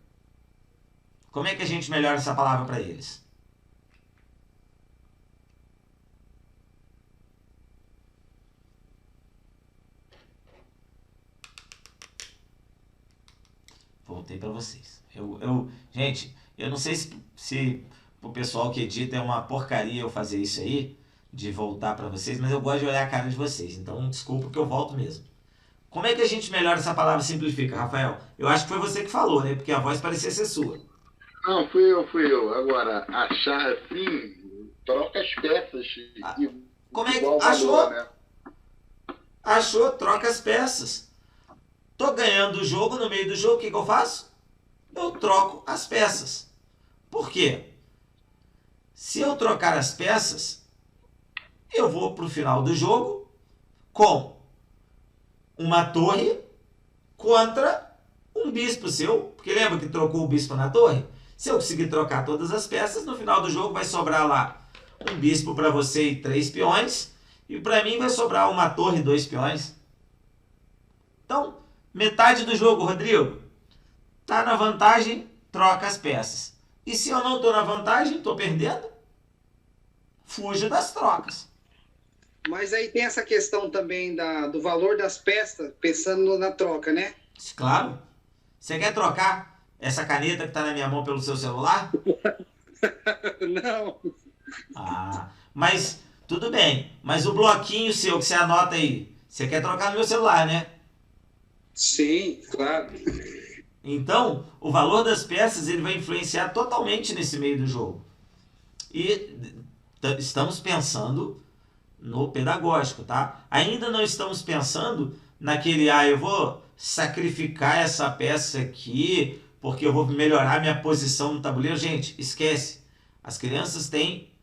Como é que a gente melhora essa palavra para eles? Voltei para vocês. Gente, eu não sei se o pessoal que edita é uma porcaria eu fazer isso aí, de voltar para vocês, mas eu gosto de olhar a cara de vocês. Então, desculpa que eu volto mesmo. Como é que a gente melhora essa palavra simplifica, Rafael? Eu acho que foi você que falou, né? Porque a voz parecia ser sua. Não, fui eu. Agora, achar assim, troca as peças. Como é que... igual Achou? valor, né? Achou, troca as peças. Tô ganhando o jogo, no meio do jogo, o que eu faço? Eu troco as peças. Por quê? Se eu trocar as peças, eu vou pro final do jogo com uma torre contra um bispo seu. Porque lembra que trocou o bispo na torre? Se eu conseguir trocar todas as peças, no final do jogo vai sobrar lá um bispo para você e 3 peões. E para mim vai sobrar uma torre e 2 peões. Então, metade do jogo, Rodrigo. Tá na vantagem, troca as peças. E se eu não tô na vantagem, tô perdendo, fujo das trocas. Mas aí tem essa questão também do valor das peças, pensando na troca, né? Claro. Você quer trocar essa caneta que está na minha mão pelo seu celular? Não. Ah, mas tudo bem. Mas o bloquinho seu que você anota aí, você quer trocar no meu celular, né? Sim, claro. Então, o valor das peças ele vai influenciar totalmente nesse meio do jogo. E estamos pensando no pedagógico, tá? Ainda não estamos pensando naquele, eu vou sacrificar essa peça aqui porque eu vou melhorar minha posição no tabuleiro. Gente, esquece. As crianças têm...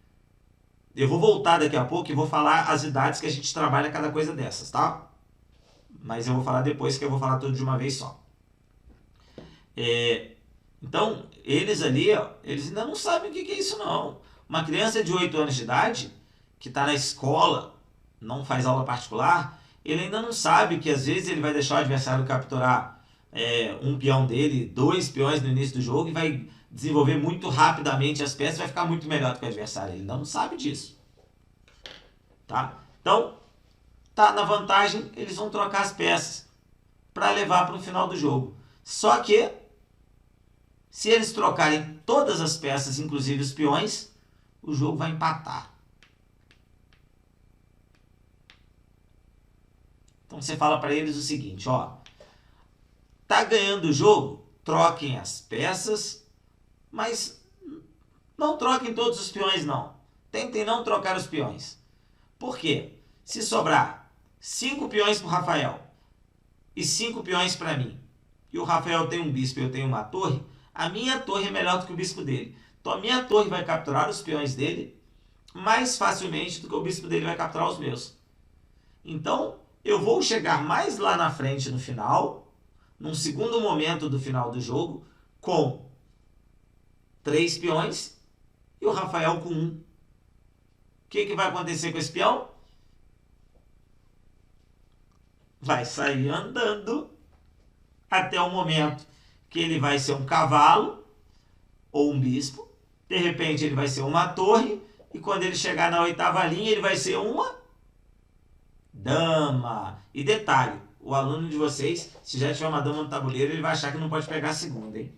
Eu vou voltar daqui a pouco e vou falar as idades que a gente trabalha cada coisa dessas, tá? Mas eu vou falar depois, que eu vou falar tudo de uma vez só. Então, eles ali, eles ainda não sabem o que é isso, não. Uma criança de 8 anos de idade, que está na escola, não faz aula particular, ele ainda não sabe que às vezes ele vai deixar o adversário capturar um peão dele, 2 peões no início do jogo, e vai desenvolver muito rapidamente as peças, vai ficar muito melhor do que o adversário. Ele ainda não sabe disso. Tá? Então, tá na vantagem, eles vão trocar as peças para levar para o final do jogo. Só que, se eles trocarem todas as peças, inclusive os peões, o jogo vai empatar. Então você fala para eles o seguinte, tá ganhando o jogo, troquem as peças, mas não troquem todos os peões não. Tentem não trocar os peões. Por quê? Se sobrar 5 peões para o Rafael e 5 peões para mim, e o Rafael tem um bispo e eu tenho uma torre, a minha torre é melhor do que o bispo dele. Então a minha torre vai capturar os peões dele mais facilmente do que o bispo dele vai capturar os meus. Então eu vou chegar mais lá na frente no final, num segundo momento do final do jogo, com 3 peões e o Rafael com 1. O que vai acontecer com esse peão? Vai sair andando até o momento que ele vai ser um cavalo ou um bispo. De repente ele vai ser uma torre. E quando ele chegar na 8ª linha, ele vai ser uma dama. E detalhe, o aluno de vocês, se já tiver uma dama no tabuleiro, ele vai achar que não pode pegar a segunda, hein?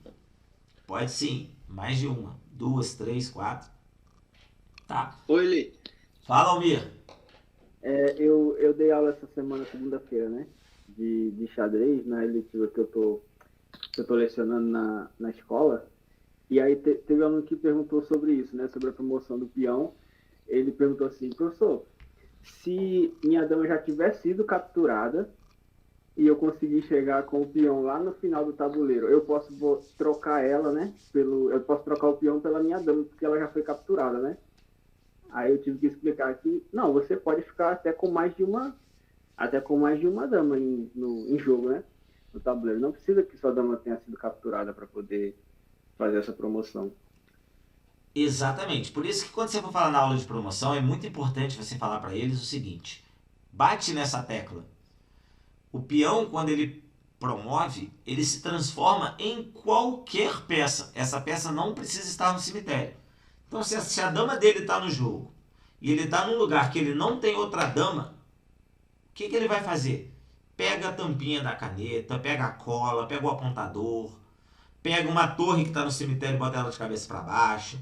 Pode sim, mais de uma. 2, 3, 4. Tá. Oi, Lê. Fala, Almir. Eu dei aula essa semana, segunda-feira, né? De de xadrez na eletiva que eu tô lecionando na escola. E aí teve um aluno que perguntou sobre isso, né? Sobre a promoção do peão. Ele perguntou assim, professor, se minha dama já tiver sido capturada e eu conseguir chegar com o peão lá no final do tabuleiro, eu posso trocar ela, né? Eu posso trocar o peão pela minha dama, porque ela já foi capturada, né? Aí eu tive que explicar que, não, você pode ficar até com mais de uma dama em jogo, né? No tabuleiro. Não precisa que sua dama tenha sido capturada para poder fazer essa promoção. Exatamente. Por isso que quando você for falar na aula de promoção, é muito importante você falar para eles o seguinte: bate nessa tecla. O peão, quando ele promove, ele se transforma em qualquer peça. Essa peça não precisa estar no cemitério. Então, se a dama dele está no jogo e ele está num lugar que ele não tem outra dama, o que ele vai fazer? Pega a tampinha da caneta, pega a cola, pega o apontador, pega uma torre que está no cemitério e bota ela de cabeça para baixo,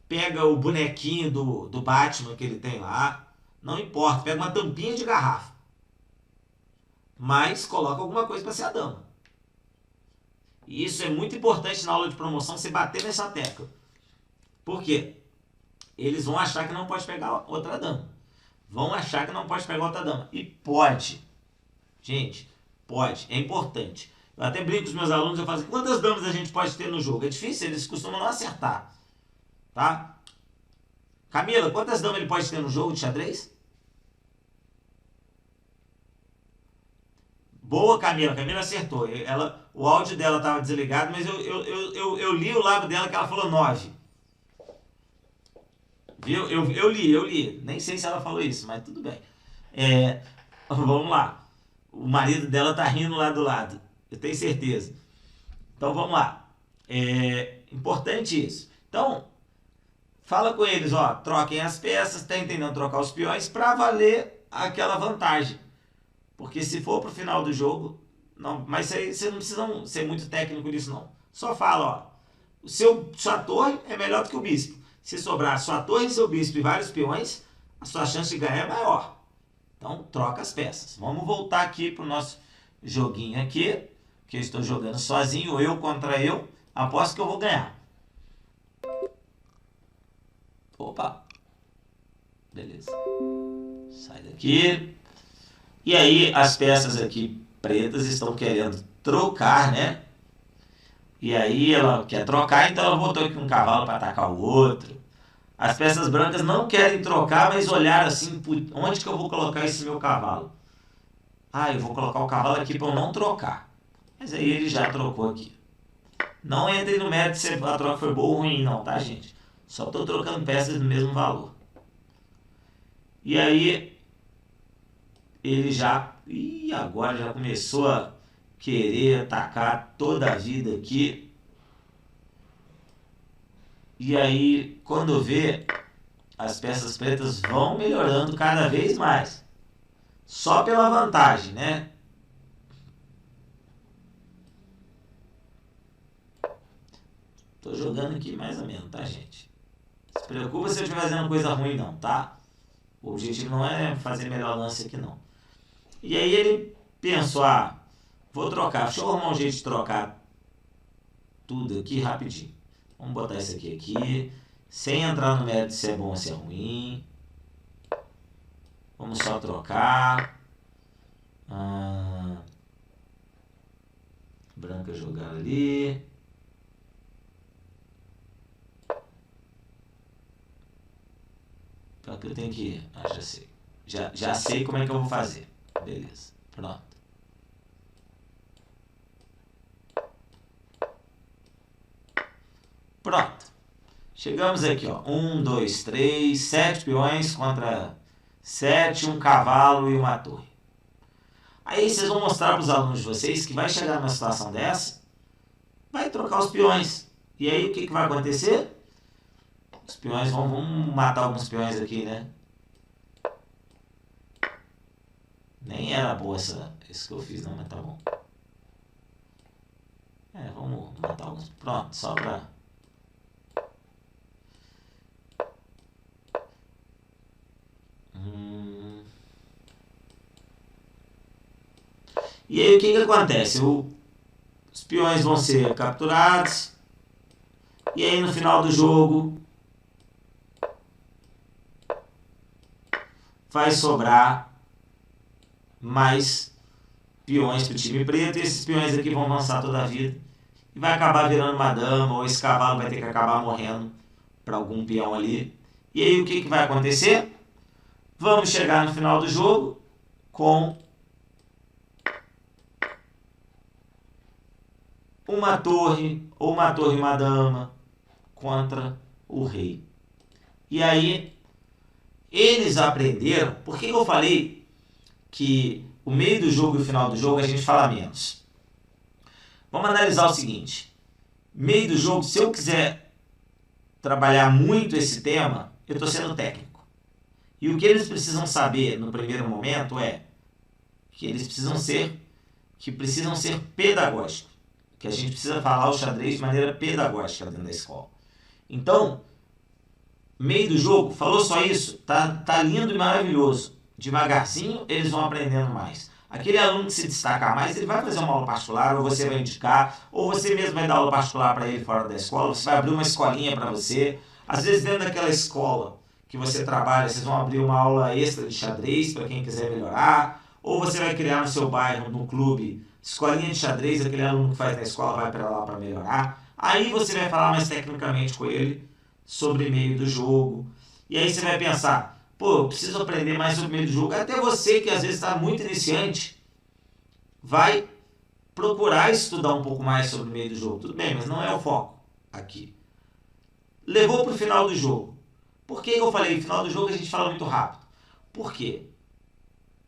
pega o bonequinho do Batman que ele tem lá, não importa, pega uma tampinha de garrafa, mas coloca alguma coisa para ser a dama. E isso é muito importante na aula de promoção, você bater nessa tecla. Por quê? Eles vão achar que não pode pegar outra dama. Vão achar que não pode pegar outra dama. E pode. Gente, pode. É importante. Eu até brinco com os meus alunos, eu falo assim, quantas damas a gente pode ter no jogo? É difícil, eles costumam não acertar. Tá? Camila, quantas damas ele pode ter no jogo de xadrez? Boa, Camila. Camila acertou. O áudio dela estava desligado, mas eu li o lábio dela que ela falou 9. Viu? Eu li. Nem sei se ela falou isso, mas tudo bem. Vamos lá. O marido dela tá rindo lá do lado. Eu tenho certeza. Então vamos lá. Importante isso. Então, fala com eles, ó, troquem as peças, tá entendendo? Trocar os peões para valer aquela vantagem. Porque se for pro final do jogo, não, mas aí você não precisa ser muito técnico nisso não. Só fala, ó, sua torre é melhor do que o bispo. Se sobrar sua torre, seu bispo e vários peões, a sua chance de ganhar é maior. Então, troca as peças. Vamos voltar aqui pro nosso joguinho aqui, que eu estou jogando sozinho, eu contra eu. Aposto que eu vou ganhar. Opa. Beleza. Sai daqui. E aí, as peças aqui pretas estão querendo trocar, né? E aí, ela quer trocar, então ela botou aqui um cavalo para atacar o outro. As peças brancas não querem trocar, mas olharam assim, onde que eu vou colocar esse meu cavalo? Ah, eu vou colocar o cavalo aqui para eu não trocar. Mas aí ele já trocou aqui. Não entre no mérito se a troca foi boa ou ruim, não, tá, gente? Só estou trocando peças do mesmo valor. E aí, ele já... Ih, agora já começou a querer atacar toda a vida aqui. E aí, quando vê, as peças pretas vão melhorando cada vez mais. Só pela vantagem, né? Tô jogando aqui mais ou menos, tá, gente? Não se preocupa se eu estiver fazendo coisa ruim, não, tá? O objetivo não é fazer melhor lance aqui, não. E aí ele pensou, vou trocar. Deixa eu arrumar um jeito de trocar tudo aqui rapidinho. Vamos botar isso aqui, sem entrar no mérito se é bom ou se é ruim. Vamos só trocar. Branca jogar ali. Pior que eu tenho que... já sei. Já sei como é que eu vou fazer. Beleza, pronto. Pronto. Chegamos aqui, ó. 1, 2, 3, 7 peões contra 7, um cavalo e uma torre. Aí vocês vão mostrar para os alunos de vocês que vai chegar numa situação dessa, vai trocar os peões. E aí o que vai acontecer? Os peões vamos matar alguns peões aqui, né? Nem era boa isso que eu fiz, não, mas tá bom. Vamos matar alguns. Pronto, só pra... E aí o que acontece? Os peões vão ser capturados. E aí no final do jogo vai sobrar mais peões para o time preto. E esses peões aqui vão avançar toda a vida. E vai acabar virando uma dama, ou esse cavalo vai ter que acabar morrendo para algum peão ali. E aí o que vai acontecer? Vamos chegar no final do jogo com uma torre, ou uma torre e uma dama contra o rei. E aí eles aprenderam. Por que eu falei que o meio do jogo e o final do jogo a gente fala menos? Vamos analisar o seguinte. Meio do jogo, se eu quiser trabalhar muito esse tema, eu estou sendo técnico. E o que eles precisam saber no primeiro momento é que eles precisam ser pedagógicos. Que a gente precisa falar o xadrez de maneira pedagógica dentro da escola. Então, meio do jogo, falou só isso, tá lindo e maravilhoso. Devagarzinho, eles vão aprendendo mais. Aquele aluno que se destacar mais, ele vai fazer uma aula particular, ou você vai indicar, ou você mesmo vai dar aula particular para ele fora da escola, você vai abrir uma escolinha para você. Às vezes, dentro daquela escola que você trabalha, vocês vão abrir uma aula extra de xadrez para quem quiser melhorar, ou você vai criar no seu bairro, no clube, escolinha de xadrez, aquele aluno que faz na escola vai para lá para melhorar. Aí você vai falar mais tecnicamente com ele sobre meio do jogo. E aí você vai pensar, pô, eu preciso aprender mais sobre meio do jogo. Até você que às vezes está muito iniciante, vai procurar estudar um pouco mais sobre o meio do jogo. Tudo bem, mas não é o foco aqui. Levou para o final do jogo. Por que eu falei final do jogo a gente fala muito rápido? Por quê?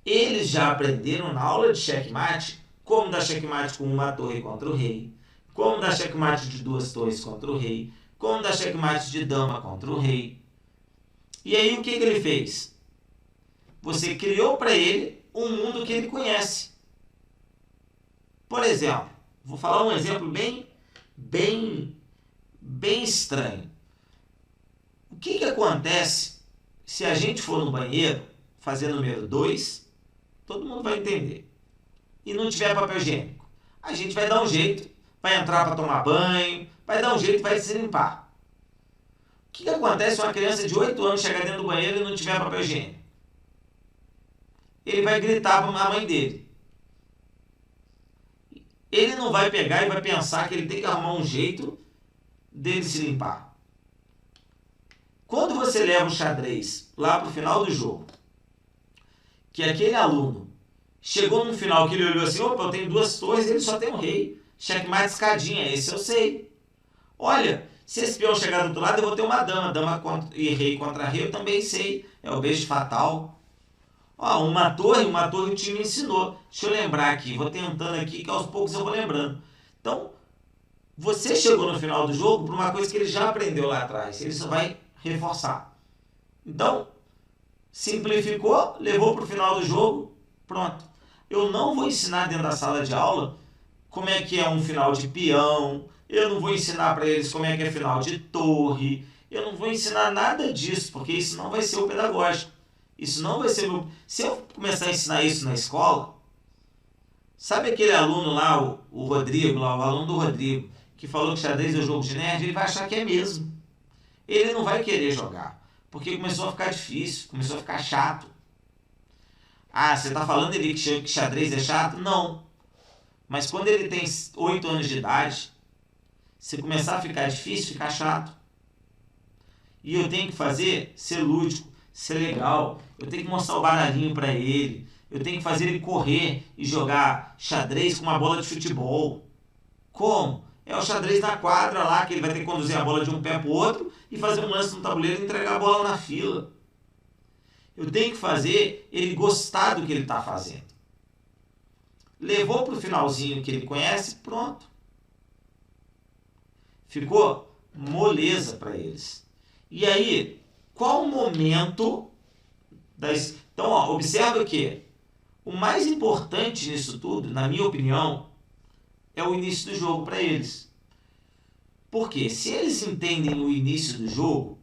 Eles já aprenderam na aula de checkmate como dar checkmate com uma torre contra o rei, como dar checkmate de 2 torres contra o rei, como dar checkmate de dama contra o rei. E aí o que ele fez? Você criou para ele um mundo que ele conhece. Por exemplo, vou falar um exemplo bem estranho. O que acontece se a gente for no banheiro fazer número 2, todo mundo vai entender, e não tiver papel higiênico? A gente vai dar um jeito, vai entrar para tomar banho, vai dar um jeito, vai se limpar. O que acontece se uma criança de 8 anos chegar dentro do banheiro e não tiver papel higiênico? Ele vai gritar para a mãe dele. Ele não vai pegar e vai pensar que ele tem que arrumar um jeito dele se limpar. Quando você leva o xadrez lá para o final do jogo, que aquele aluno chegou no final que ele olhou assim, opa, eu tenho 2 torres e ele só tem um rei. Checkmate escadinha, esse eu sei. Olha, se esse peão chegar do outro lado, eu vou ter uma dama. Dama e rei contra rei, eu também sei. É o beijo fatal. Ó, uma torre o time me ensinou. Deixa eu lembrar aqui, vou tentando aqui, que aos poucos eu vou lembrando. Então, você chegou no final do jogo por uma coisa que ele já aprendeu lá atrás. Ele só vai reforçar. Então, simplificou, levou para o final do jogo, pronto. Eu não vou ensinar dentro da sala de aula como é que é um final de peão, eu não vou ensinar para eles como é que é final de torre, eu não vou ensinar nada disso, porque isso não vai ser o pedagógico. Isso não vai ser o... Se eu começar a ensinar isso na escola, sabe aquele aluno lá, o Rodrigo, lá, o aluno do Rodrigo, que falou que xadrez é o jogo de nerd, ele vai achar que é mesmo. Ele não vai querer jogar, porque começou a ficar difícil, começou a ficar chato. Ah, você está falando ele que xadrez é chato? Não. Mas quando ele tem 8 anos de idade, se começar a ficar difícil, fica chato. E eu tenho que fazer ser lúdico, ser legal. Eu tenho que mostrar o baralhinho para ele. Eu tenho que fazer ele correr e jogar xadrez com uma bola de futebol. Como? É o xadrez na quadra lá, que ele vai ter que conduzir a bola de um pé para o outro e fazer um lance no tabuleiro e entregar a bola na fila. Eu tenho que fazer ele gostar do que ele está fazendo. Levou para o finalzinho que ele conhece, pronto. Ficou moleza para eles. E aí, qual o momento das... Então, ó, observa que o mais importante nisso tudo, na minha opinião, é o início do jogo para eles. Porque se eles entendem o início do jogo,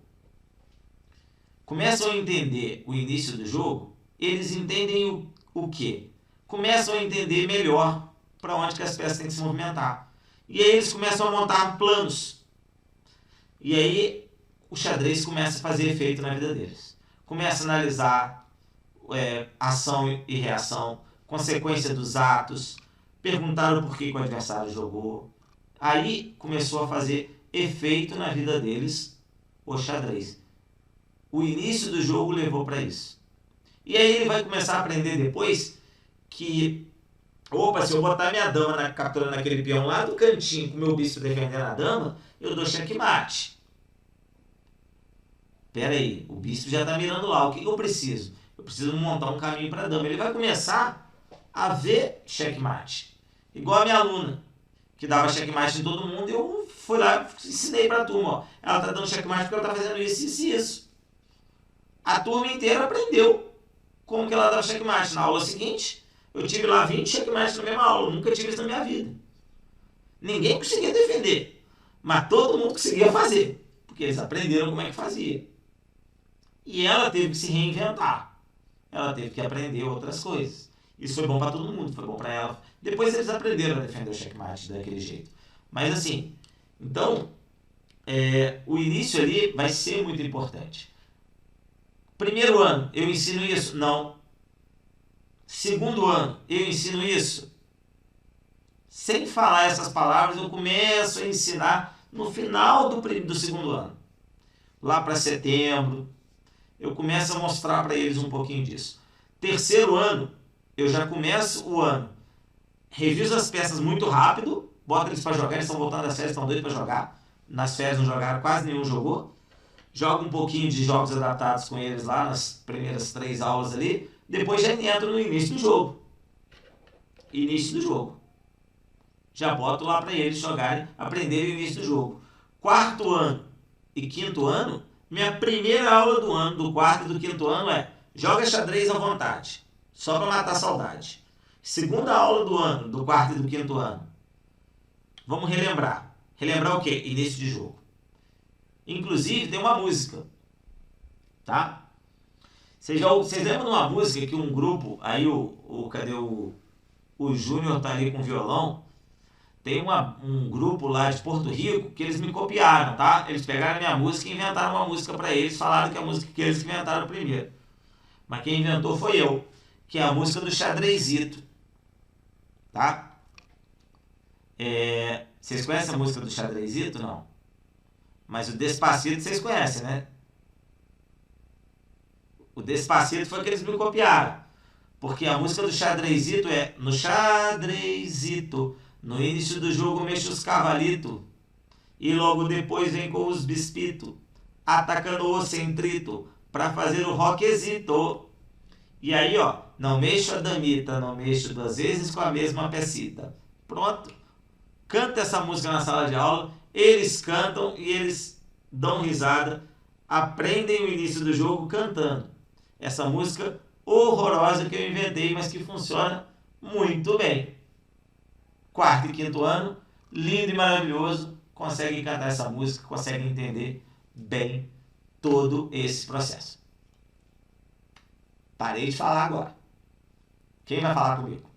começam a entender o início do jogo, eles entendem o quê? começam a entender melhor para onde que as peças têm que se movimentar. E aí eles começam a montar planos. E aí o xadrez começa a fazer efeito na vida deles. Começa a analisar ação e reação, consequência dos atos, perguntar o porquê que o adversário jogou. Aí começou a fazer efeito na vida deles o xadrez. O início do jogo levou para isso. E aí ele vai começar a aprender depois que, opa, se eu botar minha dama capturando aquele peão lá do cantinho com o meu bispo defendendo a dama, eu dou checkmate. Pera aí, o bispo já está mirando lá, o que eu preciso? Eu preciso montar um caminho para a dama. Ele vai começar a ver checkmate. Igual a minha aluna, que dava checkmate em todo mundo, e eu fui lá e ensinei para a turma. Ó, ela está dando checkmate porque ela está fazendo isso, isso e isso. A turma inteira aprendeu como que ela dava checkmate. Na aula seguinte, eu tive lá 20 checkmates na mesma aula. Nunca tive isso na minha vida. Ninguém conseguia defender, mas todo mundo conseguia fazer, porque eles aprenderam como é que fazia. E ela teve que se reinventar. Ela teve que aprender outras coisas. Isso foi bom para todo mundo, foi bom para ela. Depois eles aprenderam a defender o checkmate daquele jeito. Mas assim, então, o início ali vai ser muito importante. Primeiro ano, eu ensino isso? Não. Segundo ano, eu ensino isso? Sem falar essas palavras, eu começo a ensinar no final do segundo ano. Lá para setembro, eu começo a mostrar para eles um pouquinho disso. Terceiro ano, eu já começo o ano. Reviso as peças muito rápido, boto eles para jogar, eles estão voltando das férias, estão doidos para jogar. Nas férias não jogaram, quase nenhum jogou. Jogo um pouquinho de jogos adaptados com eles lá nas primeiras 3 aulas ali. Depois já entro no início do jogo. Início do jogo. Já boto lá para eles jogarem, aprenderem o início do jogo. Quarto ano e quinto ano, minha primeira aula do ano, do quarto e do quinto ano é joga xadrez à vontade, só para matar a saudade. Segunda aula do ano, do quarto e do quinto ano. Vamos relembrar. Relembrar o quê? Início de jogo. Inclusive, tem uma música, tá? Vocês lembram de uma música que um grupo, aí cadê o Júnior tá ali com violão, tem um grupo lá de Porto Rico que eles me copiaram, tá? Eles pegaram a minha música e inventaram uma música para eles, falaram que é a música que eles inventaram primeiro. Mas quem inventou foi eu, que é a música do Xadrezito, tá? Vocês conhecem a música do Xadrezito? Não. Mas o Despacito vocês conhecem, né? O Despacito foi que eles me copiaram. Porque a música do Xadrezito é no Xadrezito, no início do jogo mexe os cavalitos, e logo depois vem com os bispitos, atacando o centrito, pra fazer o roquezito. E aí, ó, não mexo a damita, não mexo 2 vezes com a mesma pecita. Pronto. Canta essa música na sala de aula, eles cantam e eles dão risada, aprendem o início do jogo cantando. Essa música horrorosa que eu inventei, mas que funciona muito bem. Quarto e quinto ano, lindo e maravilhoso, conseguem cantar essa música, conseguem entender bem todo esse processo. Parei de falar agora. Quem vai falar comigo?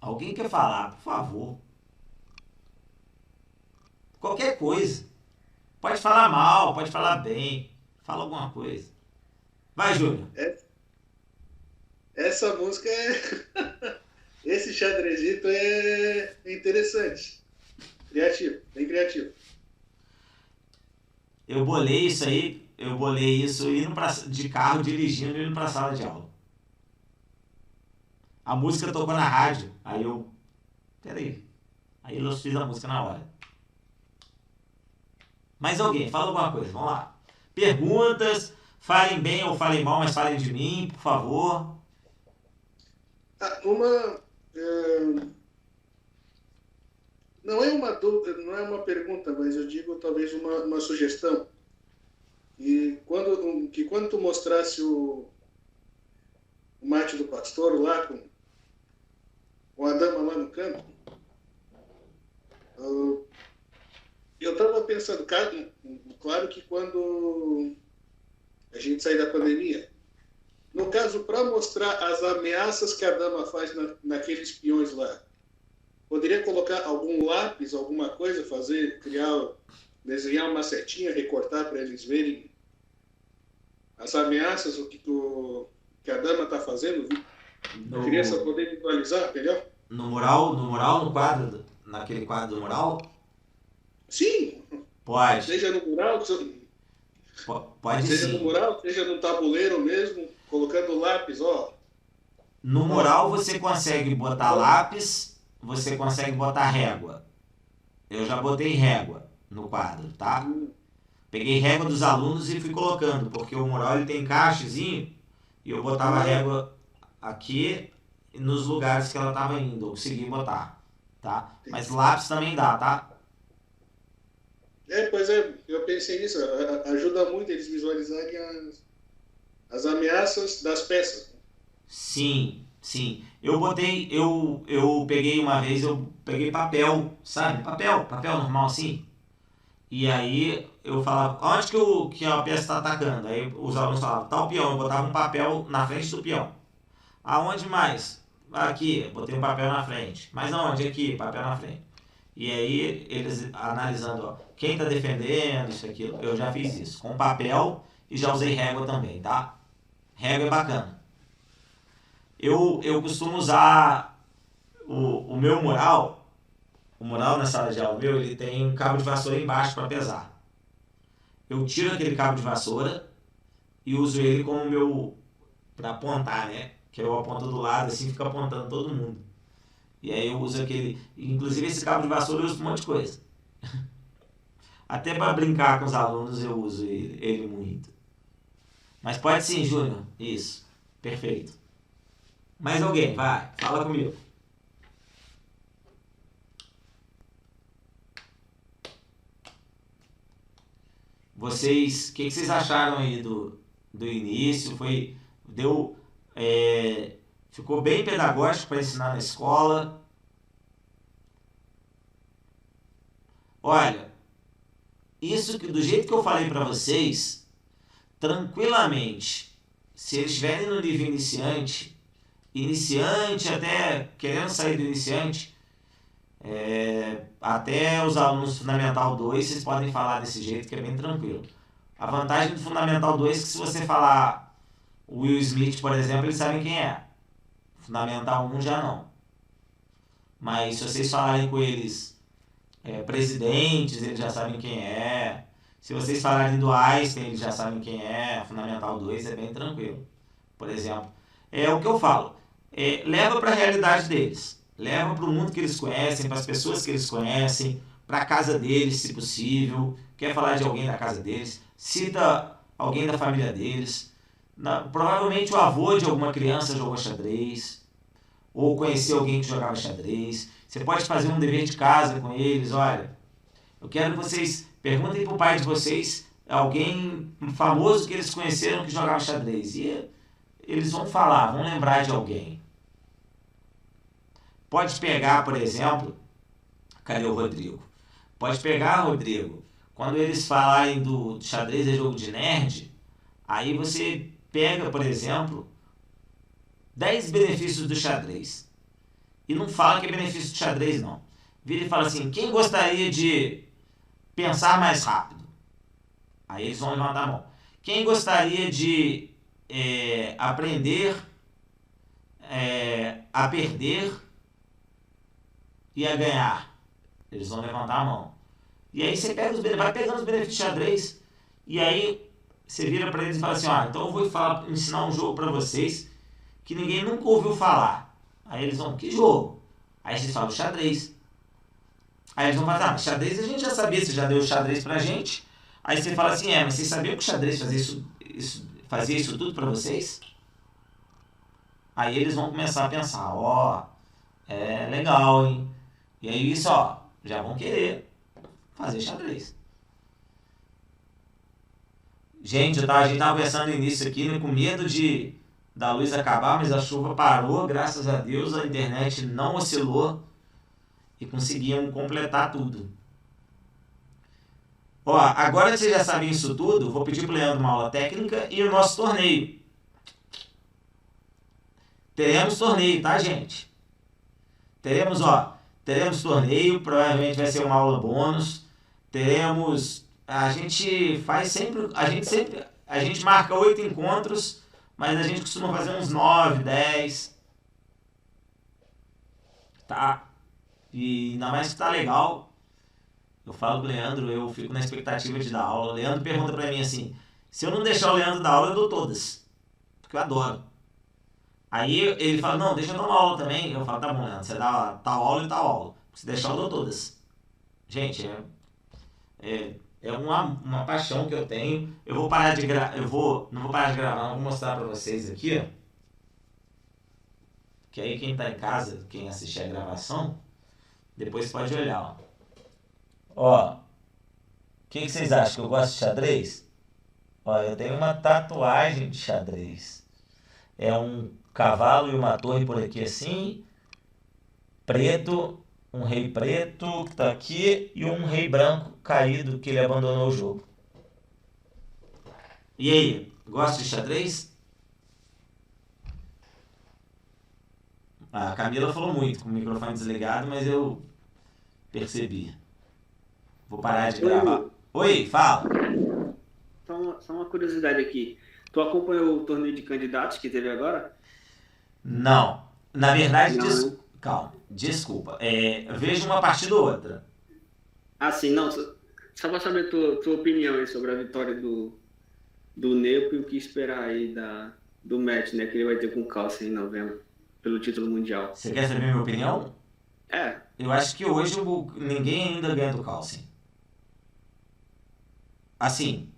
Alguém quer falar, por favor. Qualquer coisa. Pode falar mal, pode falar bem. Fala alguma coisa. Vai, Júnior. Essa música Esse xadrezito é interessante. Criativo, bem criativo. Eu bolei isso indo de carro, dirigindo e indo pra sala de aula. A música tocou na rádio, peraí. Aí eu fiz a música na hora. Mais alguém, fala alguma coisa, vamos lá. Perguntas, falem bem ou falem mal, mas falem de mim, por favor. Não é uma dúvida, não é uma pergunta, mas eu digo talvez uma sugestão. E quando tu mostrasse o mate do pastor lá com a dama lá no canto, eu estava pensando, claro que quando a gente sair da pandemia. No caso, para mostrar as ameaças que a dama faz naqueles peões lá, poderia colocar algum lápis, alguma coisa, desenhar uma setinha, recortar para eles verem as ameaças, o que a dama está fazendo? A criança poder visualizar, entendeu? No mural, no quadro, naquele quadro do mural? Sim. Pode. Seja no mural, pode seja sim. no mural, seja no tabuleiro mesmo, colocando lápis, ó. No mural você consegue botar lápis, você consegue botar régua. Eu já botei régua no quadro, tá? Peguei régua dos alunos e fui colocando, porque o mural ele tem encaixezinho e eu botava a régua aqui nos lugares que ela estava indo, eu consegui botar, tá? Mas lápis também dá, tá? Pois é, eu pensei nisso, ajuda muito eles visualizarem as ameaças das peças. Sim, sim. Eu peguei uma vez, eu peguei papel, sabe? Papel normal assim. E aí eu falava, onde que a peça está atacando? Aí os alunos falavam, tal peão, eu botava um papel na frente do peão. Aonde mais? Aqui, botei um papel na frente. Mas aonde? Aqui, papel na frente. E aí eles analisando, ó, quem está defendendo, isso, aquilo. Eu já fiz isso, com papel e já usei régua também, tá? Régua é bacana. Eu costumo usar o meu mural, o mural na sala de aula meu, ele tem um cabo de vassoura embaixo para pesar. Eu tiro aquele cabo de vassoura e uso ele como meu, para apontar, né? Que eu aponto do lado assim, fica apontando todo mundo. E aí eu uso aquele, inclusive esse cabo de vassoura eu uso para um monte de coisa. Até para brincar com os alunos eu uso ele muito. Mas pode sim, Júnior. Isso. Perfeito. Mais alguém? Vai. Fala comigo. Vocês, o que vocês acharam aí do início? Ficou bem pedagógico para ensinar na escola. Olha, isso que do jeito que eu falei para vocês, tranquilamente, se eles estiverem no nível iniciante até querendo sair do iniciante, até os alunos Fundamental 2, vocês podem falar desse jeito que é bem tranquilo. A vantagem do Fundamental 2 é que se você falar o Will Smith, por exemplo, eles sabem quem é. Fundamental 1 já não. Mas se vocês falarem com eles presidentes, eles já sabem quem é. Se vocês falarem do Einstein, eles já sabem quem é. Fundamental 2 é bem tranquilo. Por exemplo, é o que eu falo. Leva para a realidade deles. Leva para o mundo que eles conhecem, para as pessoas que eles conhecem, para a casa deles, se possível. Quer falar de alguém da casa deles, cita alguém da família deles. Provavelmente o avô de alguma criança jogou xadrez, ou conheceu alguém que jogava xadrez. Você pode fazer um dever de casa com eles. Olha, eu quero que vocês perguntem para o pai de vocês alguém famoso que eles conheceram que jogava xadrez. E eles vão falar, vão lembrar de alguém. Pode pegar, por exemplo, cadê o Rodrigo? Pode pegar, Rodrigo, quando eles falarem do xadrez é jogo de nerd, aí você pega, por exemplo, 10 benefícios do xadrez. E não fala que é benefício do xadrez, não. Vira e fala assim, quem gostaria de pensar mais rápido? Aí eles vão levantar a mão. Quem gostaria de aprender a perder e a ganhar? Eles vão levantar a mão. E aí você vai pegando os benefícios do xadrez e aí você vira para eles e fala assim, então eu vou ensinar um jogo para vocês que ninguém nunca ouviu falar. Aí eles vão, que jogo? Aí vocês falam, xadrez. Aí eles vão falar, mas xadrez a gente já sabia, você já deu xadrez pra gente. Aí você fala assim, mas vocês sabiam que o xadrez fazia isso tudo para vocês? Aí eles vão começar a pensar, legal, hein? E aí isso, já vão querer fazer xadrez. Gente, a gente tava pensando nisso aqui, né, com medo da luz acabar, mas a chuva parou, graças a Deus, a internet não oscilou e conseguiam completar tudo. Ó, agora que vocês já sabem isso tudo, vou pedir pro Leandro uma aula técnica e o nosso torneio. Teremos torneio, tá, gente? Teremos torneio, provavelmente vai ser uma aula bônus. A gente faz sempre, a gente marca 8 encontros, mas a gente costuma fazer uns 9, 10, tá? E ainda mais que tá legal. Eu falo com o Leandro, eu fico na expectativa de dar aula. O Leandro pergunta pra mim assim, se eu não deixar o Leandro dar aula, eu dou todas. Porque eu adoro. Aí ele fala, não, deixa eu dar uma aula também. Eu falo, tá bom, Leandro, você dá tal aula e tal aula. Se deixar, eu dou todas. Gente, é uma paixão que eu tenho. Eu vou parar de gravar, não vou parar de gravar, não, vou mostrar pra vocês aqui, ó. Que aí quem tá em casa, quem assistir a gravação, depois pode olhar, ó. Ó, o que vocês acham? Que eu gosto de xadrez? Ó, eu tenho uma tatuagem de xadrez. É um cavalo e uma torre por aqui assim, preto, um rei preto que tá aqui e um rei branco caído que ele abandonou o jogo. E aí, gosta de xadrez? A Camila falou muito com o microfone desligado, mas eu percebi. Vou parar de gravar. Oi, fala. Só uma curiosidade aqui. Tu acompanhou o torneio de candidatos que teve agora? Não. Na verdade, Não. calma, desculpa. Vejo uma partida ou outra. Ah, sim, não. Só pra saber tua opinião aí sobre a vitória do Nepo e o que esperar aí do match, né? Que ele vai ter com o Carlsen em novembro, pelo título mundial. Você quer saber minha opinião? Eu acho que hoje ninguém ainda ganha do Carlsen. Assim,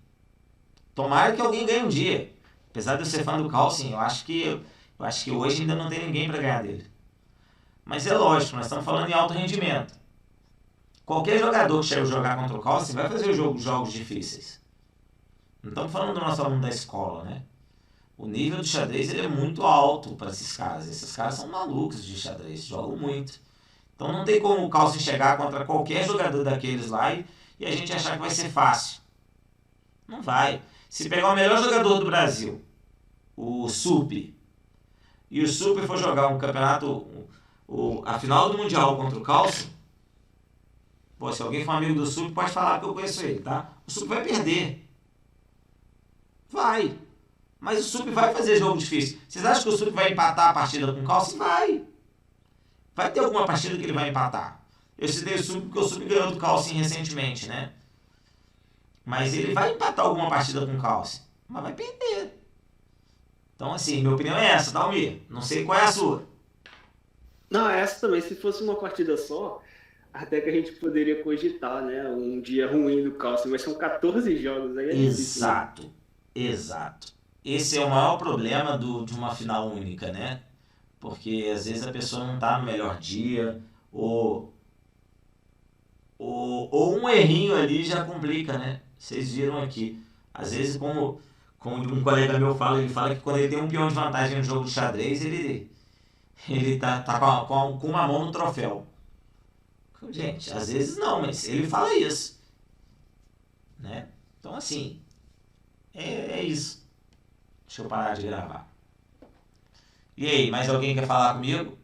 tomara que alguém ganhe um dia. Apesar de eu ser fã do Carlsen, eu acho que hoje ainda não tem ninguém para ganhar dele. Mas é lógico, nós estamos falando em alto rendimento. Qualquer jogador que chegue a jogar contra o Carlsen vai fazer jogos difíceis. Não estamos falando do nosso aluno da escola, né? O nível de xadrez ele é muito alto para esses caras. Esses caras são malucos de xadrez, jogam muito. Então não tem como o Carlsen chegar contra qualquer jogador daqueles lá e a gente achar que vai ser fácil. Não vai. Se pegar o melhor jogador do Brasil, o Sup, e o Sup for jogar um campeonato, a final do Mundial contra o Carlsen, pô, se alguém for amigo do Sup, pode falar que eu conheço ele, tá? O Sup vai perder. Vai. Mas o Sup vai fazer jogo difícil. Vocês acham que o Sup vai empatar a partida com o Carlsen? Vai. Vai ter alguma partida que ele vai empatar. Eu citei o Sup porque o Sup ganhou do Carlsen recentemente, né? Mas ele vai empatar alguma partida com o Carlsen. Mas vai perder. Então, assim, minha opinião é essa, Dalmir. Não sei qual é a sua. Não, essa também. Se fosse uma partida só, até que a gente poderia cogitar, né? Um dia ruim do Carlsen. Mas são 14 jogos. Aí é difícil, né? Exato. Esse é o maior problema de uma final única, né? Porque às vezes a pessoa não tá no melhor dia, ou um errinho ali já complica, né? Vocês viram aqui. Às vezes, como um colega meu fala, ele fala que quando ele tem um peão de vantagem no jogo de xadrez, ele tá com uma mão no troféu. Gente, às vezes não, mas ele fala isso. Né? Então, assim, é isso. Deixa eu parar de gravar. E aí, mais alguém quer falar comigo?